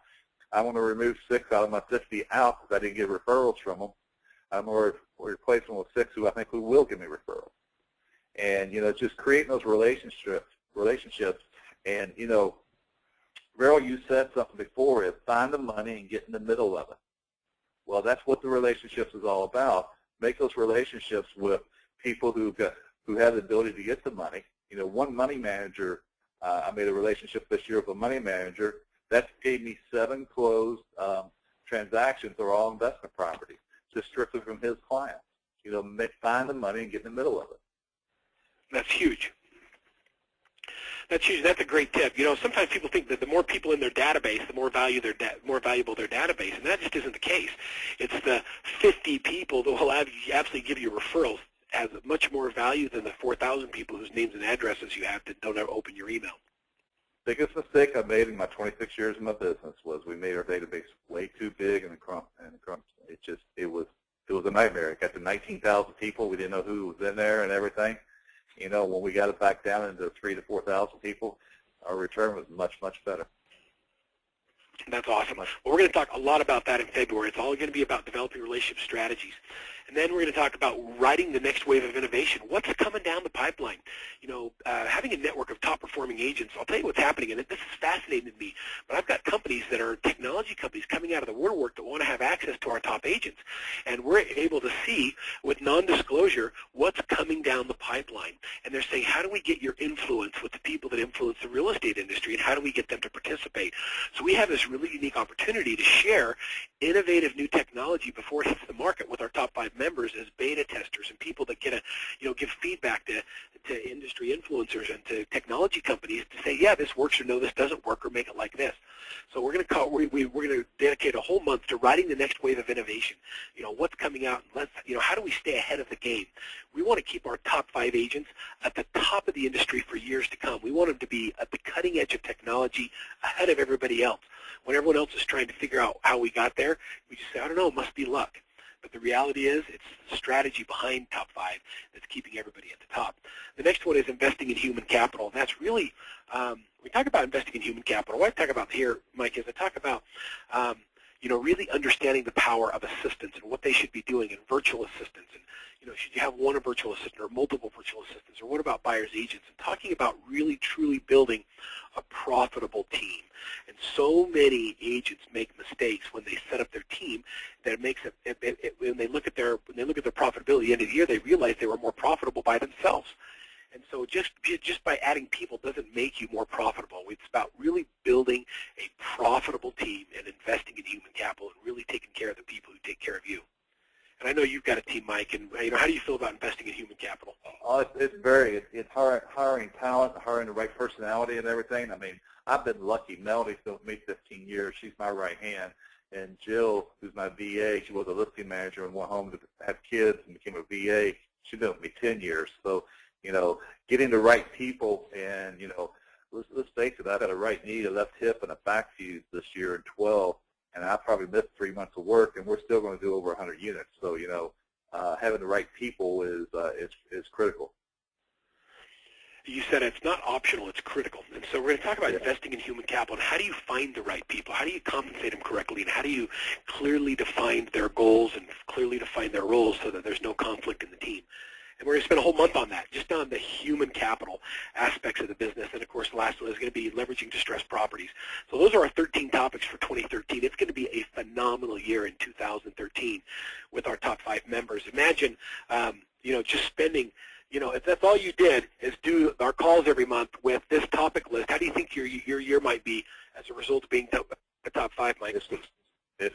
I want to remove 6 out of my 50 out because I didn't get referrals from them. I'm going to replace them with 6 who I think who will give me referrals. And, just creating those relationships and, Verl, you said something before, is find the money and get in the middle of it. Well, that's what the relationships is all about. Make those relationships with people who have the ability to get the money. You know, one money manager, I made a relationship this year with a money manager that gave me 7 closed transactions that are all investment properties, just strictly from his clients. You know, find the money and get in the middle of it. That's huge. That's huge. That's a great tip. You know, sometimes people think that the more people in their database, the more valuable their database, and that just isn't the case. It's the 50 people that will absolutely give you referrals has much more value than the 4,000 people whose names and addresses you have that don't ever open your email. Biggest mistake I made in my 26 years in my business was we made our database way too big and it was a nightmare. It got to 19,000 people. We didn't know who was in there and everything. You know, when we got it back down into 3,000 to 4,000 people, our return was much, much better. That's awesome. Well, we're going to talk a lot about that in February. It's all going to be about developing relationship strategies. And then we're going to talk about riding the next wave of innovation. What's coming down the pipeline? You know, having a network of top-performing agents. I'll tell you what's happening, and this is fascinating to me. But I've got companies that are technology companies coming out of the woodwork that want to have access to our top agents. And we're able to see, with non-disclosure, what's coming down the pipeline. And they're saying, how do we get your influence with the people that influence the real estate industry, and how do we get them to participate? So we have this really unique opportunity to share innovative new technology before it hits the market with our top 5 members as beta testers and people that get give feedback to industry influencers and to technology companies to say, yeah, this works, or no, this doesn't work, or make it like this. So we're going to dedicate a whole month to riding the next wave of innovation. You know, what's coming out, and how do we stay ahead of the game? We want to keep our top 5 agents at the top of the industry for years to come. We want them to be at the cutting edge of technology, ahead of everybody else. When everyone else is trying to figure out how we got there, we just say, I don't know, it must be luck. But the reality is it's the strategy behind top 5 that's keeping everybody at the top. The next one is investing in human capital. And that's really, we talk about investing in human capital. What I talk about here, Mike, is I talk about really understanding the power of assistants and what they should be doing, and virtual assistants. And, should you have one virtual assistant or multiple virtual assistants, or what about buyer's agents? And talking about really, truly building a profitable team. And so many agents make mistakes when they set up their team that it makes it when they look at their profitability at the end of the year, they realize they were more profitable by themselves. And so just by adding people doesn't make you more profitable. It's about really building a profitable team and investing in human capital and really taking care of the people who take care of you. And I know you've got a team, Mike, and how do you feel about investing in human capital? It's hiring talent, hiring the right personality and everything. I mean, I've been lucky. Melody's been with me 15 years. She's my right hand. And Jill, who's my VA, she was a listing manager and went home to have kids and became a VA. She's been with me 10 years. So, getting the right people, and, let's face it, I've got a right knee, a left hip, and a back fuse this year in 12, and I probably missed 3 months of work, and we're still going to do over 100 units. So, having the right people is critical. You said it's not optional, it's critical. And so we're going to talk about investing in human capital, and how do you find the right people? How do you compensate them correctly, and how do you clearly define their goals and clearly define their roles so that there's no conflict in the team? And we're going to spend a whole month on that, just on the human capital aspects of the business. And, of course, the last one is going to be leveraging distressed properties. So those are our 13 topics for 2013. It's going to be a phenomenal year in 2013 with our top 5 members. Imagine, just spending, if that's all you did is do our calls every month with this topic list, how do you think your year might be as a result of being the top 5, Mike? It's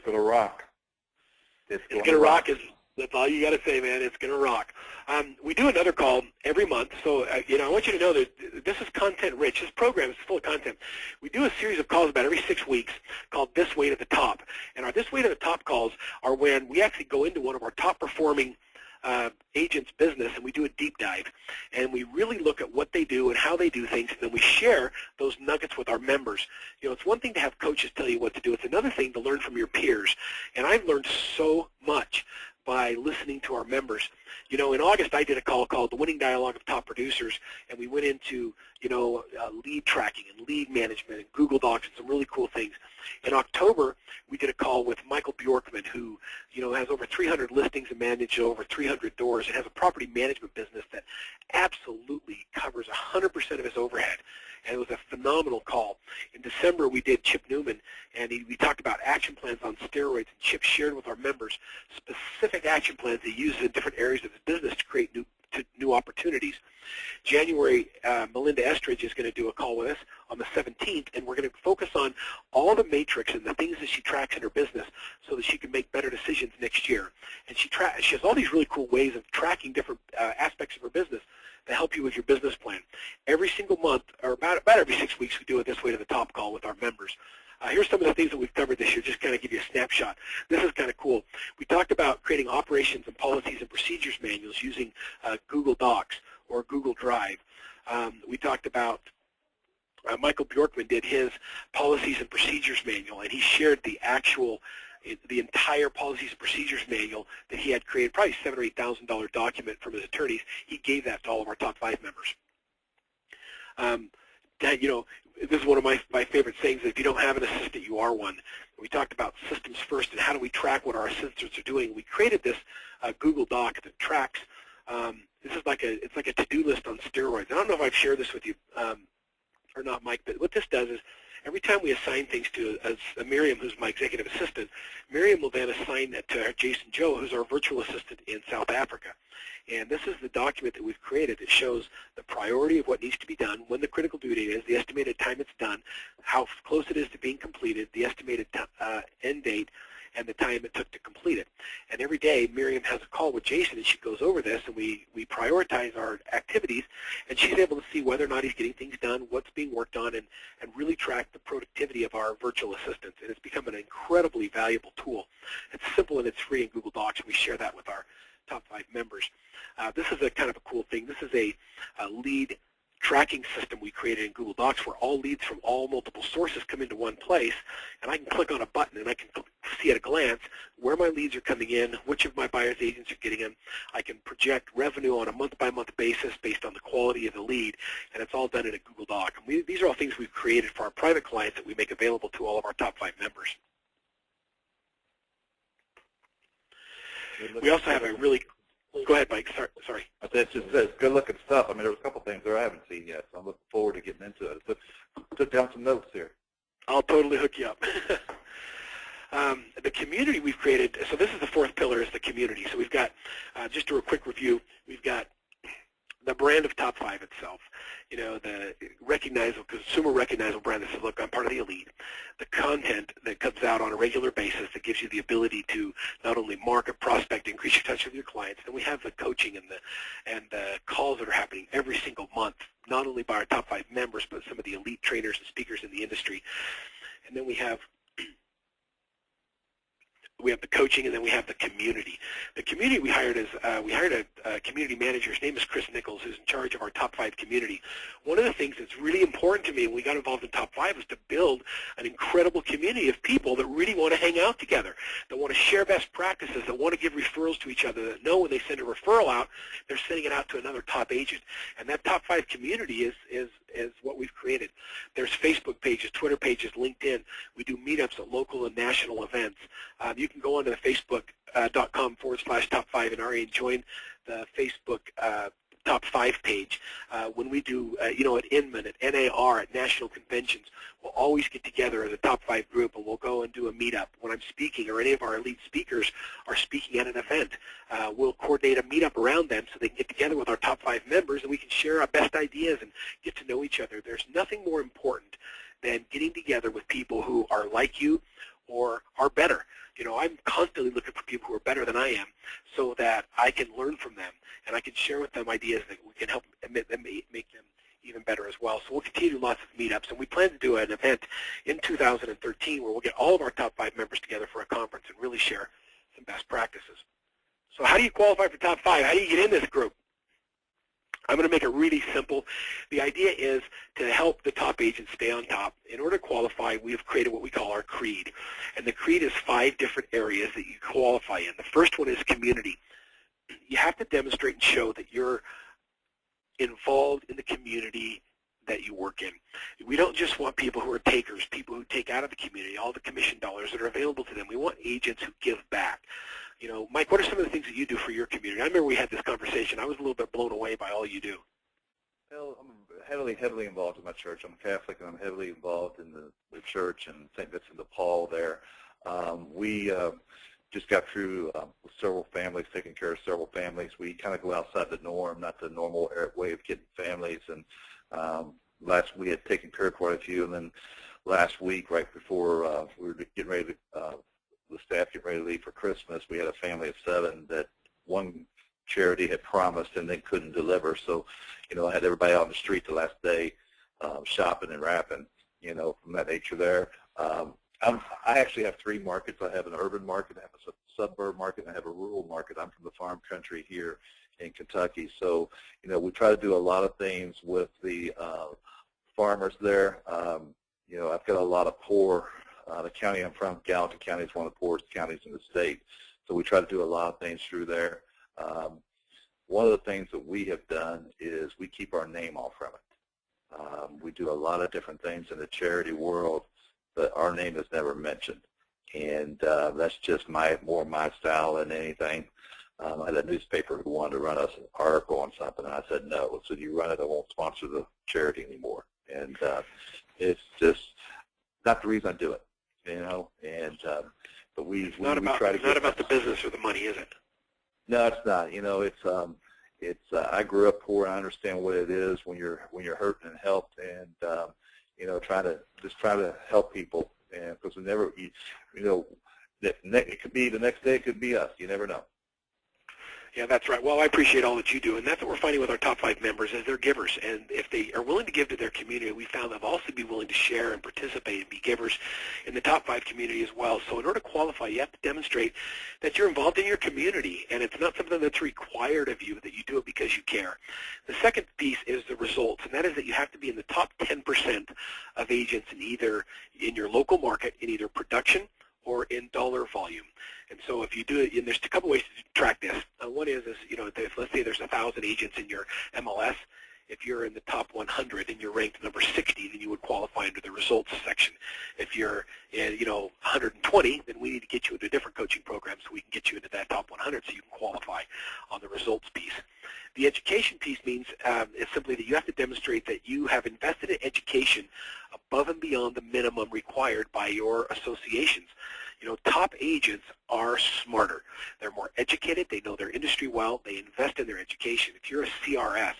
going to rock. It's going to rock. That's all you got to say, man. It's going to rock. We do another call every month, so I want you to know that this is content rich. This program is full of content. We do a series of calls about every 6 weeks called This Way to the Top, and our This Way to the Top calls are when we actually go into one of our top performing agents' business, and we do a deep dive, and we really look at what they do and how they do things, and then we share those nuggets with our members. It's one thing to have coaches tell you what to do. It's another thing to learn from your peers, and I've learned so much by listening to our members. In August, I did a call called The Winning Dialogue of Top Producers, and we went into, lead tracking and lead management and Google Docs and some really cool things. In October, we did a call with Michael Bjorkman, who, has over 300 listings and manages over 300 doors, and has a property management business that absolutely covers 100% of his overhead. and it was a phenomenal call. In December, we did Chip Newman, and we talked about action plans on steroids, and Chip shared with our members specific action plans he uses in different areas of his business to create new opportunities. January, Melinda Estridge is going to do a call with us on the 17th, and we're going to focus on all the matrix and the things that she tracks in her business so that she can make better decisions next year. And she has all these really cool ways of tracking different aspects of her business to help you with your business plan. Every single month, or about every 6 weeks, we do it this way to the top call with our members. Here's some of the things that we've covered this year, just kind of give you a snapshot. This is kind of cool. We talked about creating operations and policies and procedures manuals using Google Docs or Google Drive. We talked about Michael Bjorkman did his policies and procedures manual, and he shared the entire policies and procedures manual that he had created, probably $7,000 or $8,000 document from his attorneys. He gave that to all of our top 5 members. This is one of my favorite sayings, that if you don't have an assistant, you are one. We talked about systems first and how do we track what our assistants are doing. We created this Google Doc that tracks. This is it's like a to-do list on steroids. I don't know if I've shared this with you or not, Mike, but what this does is every time we assign things to Miriam, who's my executive assistant, Miriam will then assign that to Jason Joe, who's our virtual assistant in South Africa. And this is the document that we've created that shows the priority of what needs to be done, when the critical due date is, the estimated time it's done, how close it is to being completed, the estimated end date, and the time it took to complete it. And every day, Miriam has a call with Jason, and she goes over this, and we prioritize our activities, and she's able to see whether or not he's getting things done, what's being worked on, and really track the productivity of our virtual assistants. And it's become an incredibly valuable tool. It's simple and it's free in Google Docs, and we share that with our top 5 members. This is a kind of a cool thing. This is a lead tracking system we created in Google Docs where all leads from all multiple sources come into one place, and I can click on a button and I can see at a glance where my leads are coming in, which of my buyer's agents are getting them. I can project revenue on a month-by-month basis based on the quality of the lead, and it's all done in a Google Doc. And these are all things we've created for our private clients that we make available to all of our top 5 members. We also have a really Go ahead, Mike. Sorry. That's good-looking stuff. I mean, there's a couple things there I haven't seen yet, so I'm looking forward to getting into it. Took down some notes here. I'll totally hook you up. The community we've created, so this is the 4th pillar, is the community. So we've got, just to do a quick review, we've got the brand of Top 5 itself, the recognizable, consumer recognizable brand that says, look, I'm part of the elite. The content that comes out on a regular basis that gives you the ability to not only market, prospect, increase your touch with your clients, and we have the coaching and the calls that are happening every single month, not only by our top 5 members, but some of the elite trainers and speakers in the industry. And then we have the coaching, and then we have the community. The community we hired a community manager. His name is Chris Nichols, who's in charge of our top 5 community. One of the things that's really important to me when we got involved in top 5 is to build an incredible community of people that really want to hang out together, that want to share best practices, that want to give referrals to each other, that know when they send a referral out, they're sending it out to another top agent. And that top 5 community is what we've created. There's Facebook pages, Twitter pages, LinkedIn. We do meetups at local and national events. You can go onto the facebook.com/top5 NRA and join the Facebook top 5 page. When we do, at Inman, at NAR, at national conventions, we'll always get together as a top 5 group, and we'll go and do a meetup. When I'm speaking, or any of our elite speakers are speaking at an event, we'll coordinate a meetup around them so they can get together with our top 5 members, and we can share our best ideas and get to know each other. There's nothing more important than getting together with people who are like you or are better. I'm constantly looking for people who are better than I am so that I can learn from them, and I can share with them ideas that we can help make them even better as well. So we'll continue to do lots of meetups, and we plan to do an event in 2013 where we'll get all of our top 5 members together for a conference and really share some best practices. So how do you qualify for top 5? How do you get in this group? I'm going to make it really simple. The idea is to help the top agents stay on top. In order to qualify, we have created what we call our creed. And the creed is 5 different areas that you qualify in. The first one is community. You have to demonstrate and show that you're involved in the community that you work in. We don't just want people who are takers, people who take out of the community all the commission dollars that are available to them. We want agents who give back. Mike, what are some of the things that you do for your community? I remember we had this conversation. I was a little bit blown away by all you do. Well, I'm heavily involved in my church. I'm Catholic, and I'm heavily involved in the church and St. Vincent de Paul there. We just got through with several families, taking care of several families. We kind of go outside the norm, not the normal way of getting families. And last we had taken care of quite a few, and then last week, right before we were getting ready to, the staff getting ready to leave for Christmas, we had a family of 7 that one charity had promised and they couldn't deliver. So, I had everybody out on the street the last day shopping and wrapping, from that nature there. I actually have 3 markets. I have an urban market, I have a suburb market, and I have a rural market. I'm from the farm country here in Kentucky. So, we try to do a lot of things with the farmers there. I've got a lot of poor, the county I'm from, Gallatin County, is one of the poorest counties in the state. So we try to do a lot of things through there. One of the things that we have done is we keep our name off from it. We do a lot of different things in the charity world, but our name is never mentioned. And that's just more my style than anything. I had a newspaper who wanted to run us an article on something, and I said no. So you run it, I won't sponsor the charity anymore. And it's just not the reason I do it, And but we try to. It's not about the business or the money, is it? No, it's not. It's I grew up poor, and I understand what it is when you're hurting and helped, and try to help people, and because we never, it could be the next day, it could be us. You never know. Yeah, that's right. Well, I appreciate all that you do, and that's what we're finding with our top 5 members is they're givers, and if they are willing to give to their community, we found they'll also be willing to share and participate and be givers in the top 5 community as well. So in order to qualify, you have to demonstrate that you're involved in your community, and it's not something that's required of you, that you do it because you care. The second piece is the results, and that is that you have to be in the top 10% of agents in your local market, in either production or in dollar volume. And so if you do it, and there's a couple ways to track this. One is if let's say there's 1,000 agents in your MLS, if you're in the top 100 and you're ranked number 60, then you would qualify under the results section. If you're in, 120, then we need to get you into a different coaching program so we can get you into that top 100 so you can qualify on the results piece. The education piece means is simply that you have to demonstrate that you have invested in education above and beyond the minimum required by your associations. Top agents are smarter. They're more educated. They know their industry well. They invest in their education. If you're a CRS,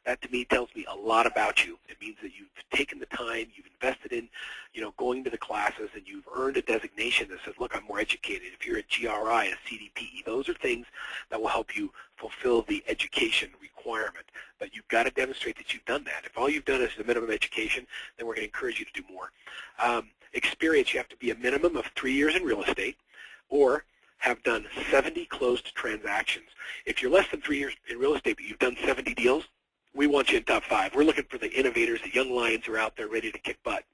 that to me tells me a lot about you. It means that you've taken the time, you've invested in, going to the classes, and you've earned a designation that says, look, I'm more educated. If you're a GRI, a CDPE, those are things that will help you fulfill the education requirement. But you've got to demonstrate that you've done that. If all you've done is the minimum education, then we're going to encourage you to do more. Experience, you have to be a minimum of 3 years in real estate or have done 70 closed transactions. If you're less than 3 years in real estate but you've done 70 deals, we want you in top 5. We're looking for the innovators, the young lions who are out there ready to kick butt.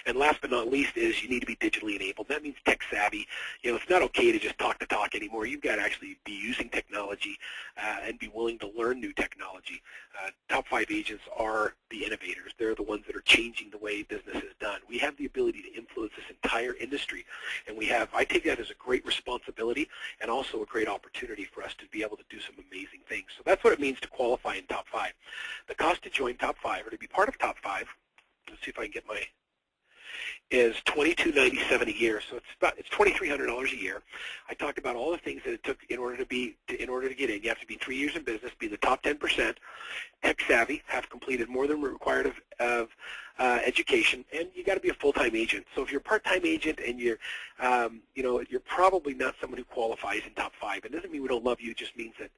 And last but not least is you need to be digitally enabled. That means tech savvy. It's not okay to just talk the talk anymore. You've got to actually be using technology and be willing to learn new technology. Top 5 agents are the innovators. They're the ones that are changing the way business is done. We have the ability to influence this entire industry, and I take that as a great responsibility and also a great opportunity for us to be able to do some amazing things. So that's what it means to qualify in top 5. The cost to join top 5 or to be part of top 5, let's see if I can get is $22.97 a year, so it's $2,300 a year. I talked about all the things that it took in order to get in. You have to be 3 years in business, be in the top 10%, tech savvy, have completed more than required of education, and you got to be a full-time agent. So if you're a part-time agent and you're probably not someone who qualifies in top 5. It doesn't mean we don't love you. It just means that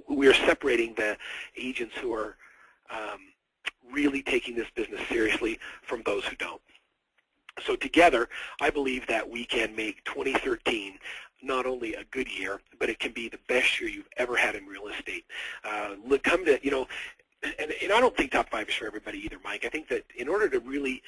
we are separating the agents who are really taking this business seriously from those who don't. So together, I believe that we can make 2013 not only a good year, but it can be the best year you've ever had in real estate. And I don't think top 5 is for everybody either, Mike. I think that in order to really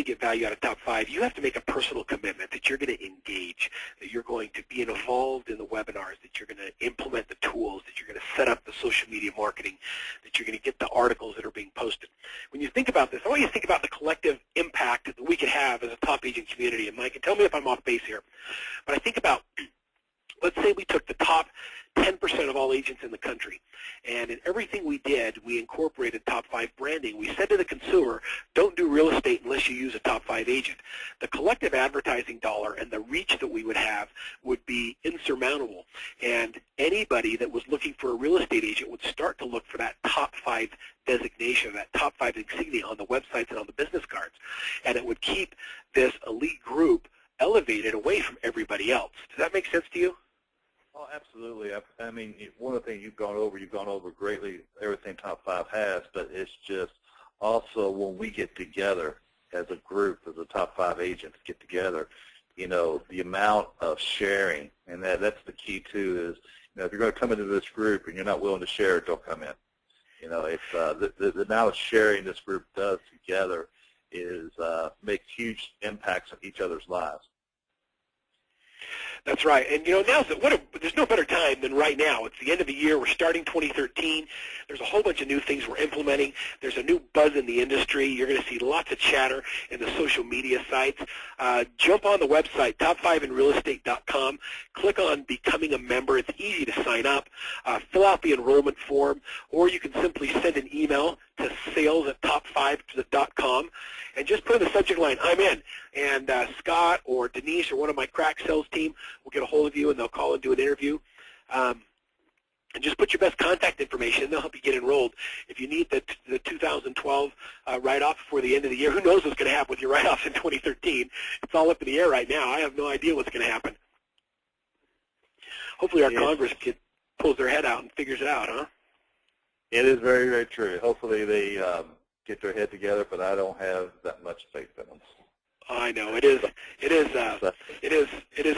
get value out of top 5, you have to make a personal commitment that you're going to engage, that you're going to be involved in the webinars, that you're going to implement the tools, that you're going to set up the social media marketing, that you're going to get the articles that are being posted. When you think about this, I want you to think about the collective impact that we could have as a top agent community. And Mike, and tell me if I'm off base here, but I think about let's say we took the top 10% of all agents in the country, and in everything we did, we incorporated top 5 branding. We said to the consumer, don't do real estate unless you use a top 5 agent. The collective advertising dollar and the reach that we would have would be insurmountable, and anybody that was looking for a real estate agent would start to look for that top 5 designation, that top 5 insignia on the websites and on the business cards, and it would keep this elite group elevated away from everybody else. Does that make sense to you? Oh, absolutely. I mean, one of the things you've gone over greatly, everything Top 5 has, but it's just also when we get together as a group, as a Top 5 agents get together, you know, the amount of sharing, and that's the key too, is, you know, if you're going to come into this group and you're not willing to share it, don't come in. You know, it's the amount of sharing this group does together is makes huge impacts on each other's lives. That's right. And, you know, there's no better time than right now. It's the end of the year. We're starting 2013. There's a whole bunch of new things we're implementing. There's a new buzz in the industry. You're going to see lots of chatter in the social media sites. Jump on the website, top5inrealestate.com. Click on Becoming a Member. It's easy to sign up. Fill out the enrollment form, or you can simply send an email to sales@top5.com and just put in the subject line, I'm in. And Scott or Denise or one of my crack sales team will get a hold of you, and they'll call and do an interview. And just put your best contact information, and they'll help you get enrolled. If you need the 2012 write-off before the end of the year, who knows what's going to happen with your write-offs in 2013. It's all up in the air right now. I have no idea what's going to happen. Hopefully our Congress pulls their head out and figures it out, huh? It is very, very true. Hopefully they get their head together, but I don't have that much faith in them. I know it is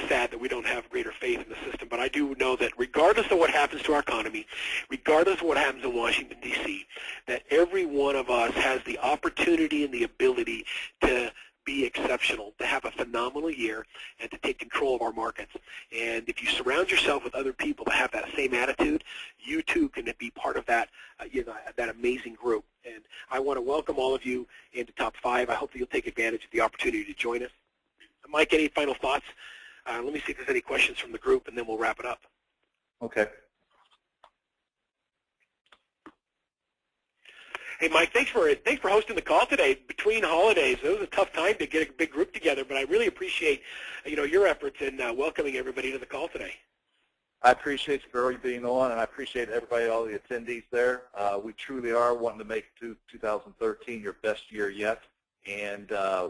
sad that we don't have greater faith in the system, but I do know that regardless of what happens to our economy, regardless of what happens in Washington, D.C., that every one of us has the opportunity and the ability to be exceptional, to have a phenomenal year, and to take control of our markets. And if you surround yourself with other people that have that same attitude, you too can be part of that, that amazing group. And I want to welcome all of you into Top 5. I hope that you'll take advantage of the opportunity to join us. Mike, any final thoughts? Let me see if there's any questions from the group, and then we'll wrap it up. Okay. Hey, Mike, thanks for hosting the call today. Between holidays, it was a tough time to get a big group together, but I really appreciate your efforts in welcoming everybody to the call today. I appreciate you being on, and I appreciate everybody, all the attendees there. We truly are wanting to make 2013 your best year yet, and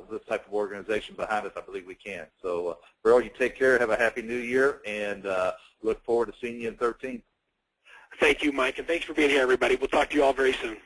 this type of organization behind us, I believe we can. So, Verl, you take care, have a happy new year, and look forward to seeing you in 2013. Thank you, Mike, and thanks for being here, everybody. We'll talk to you all very soon.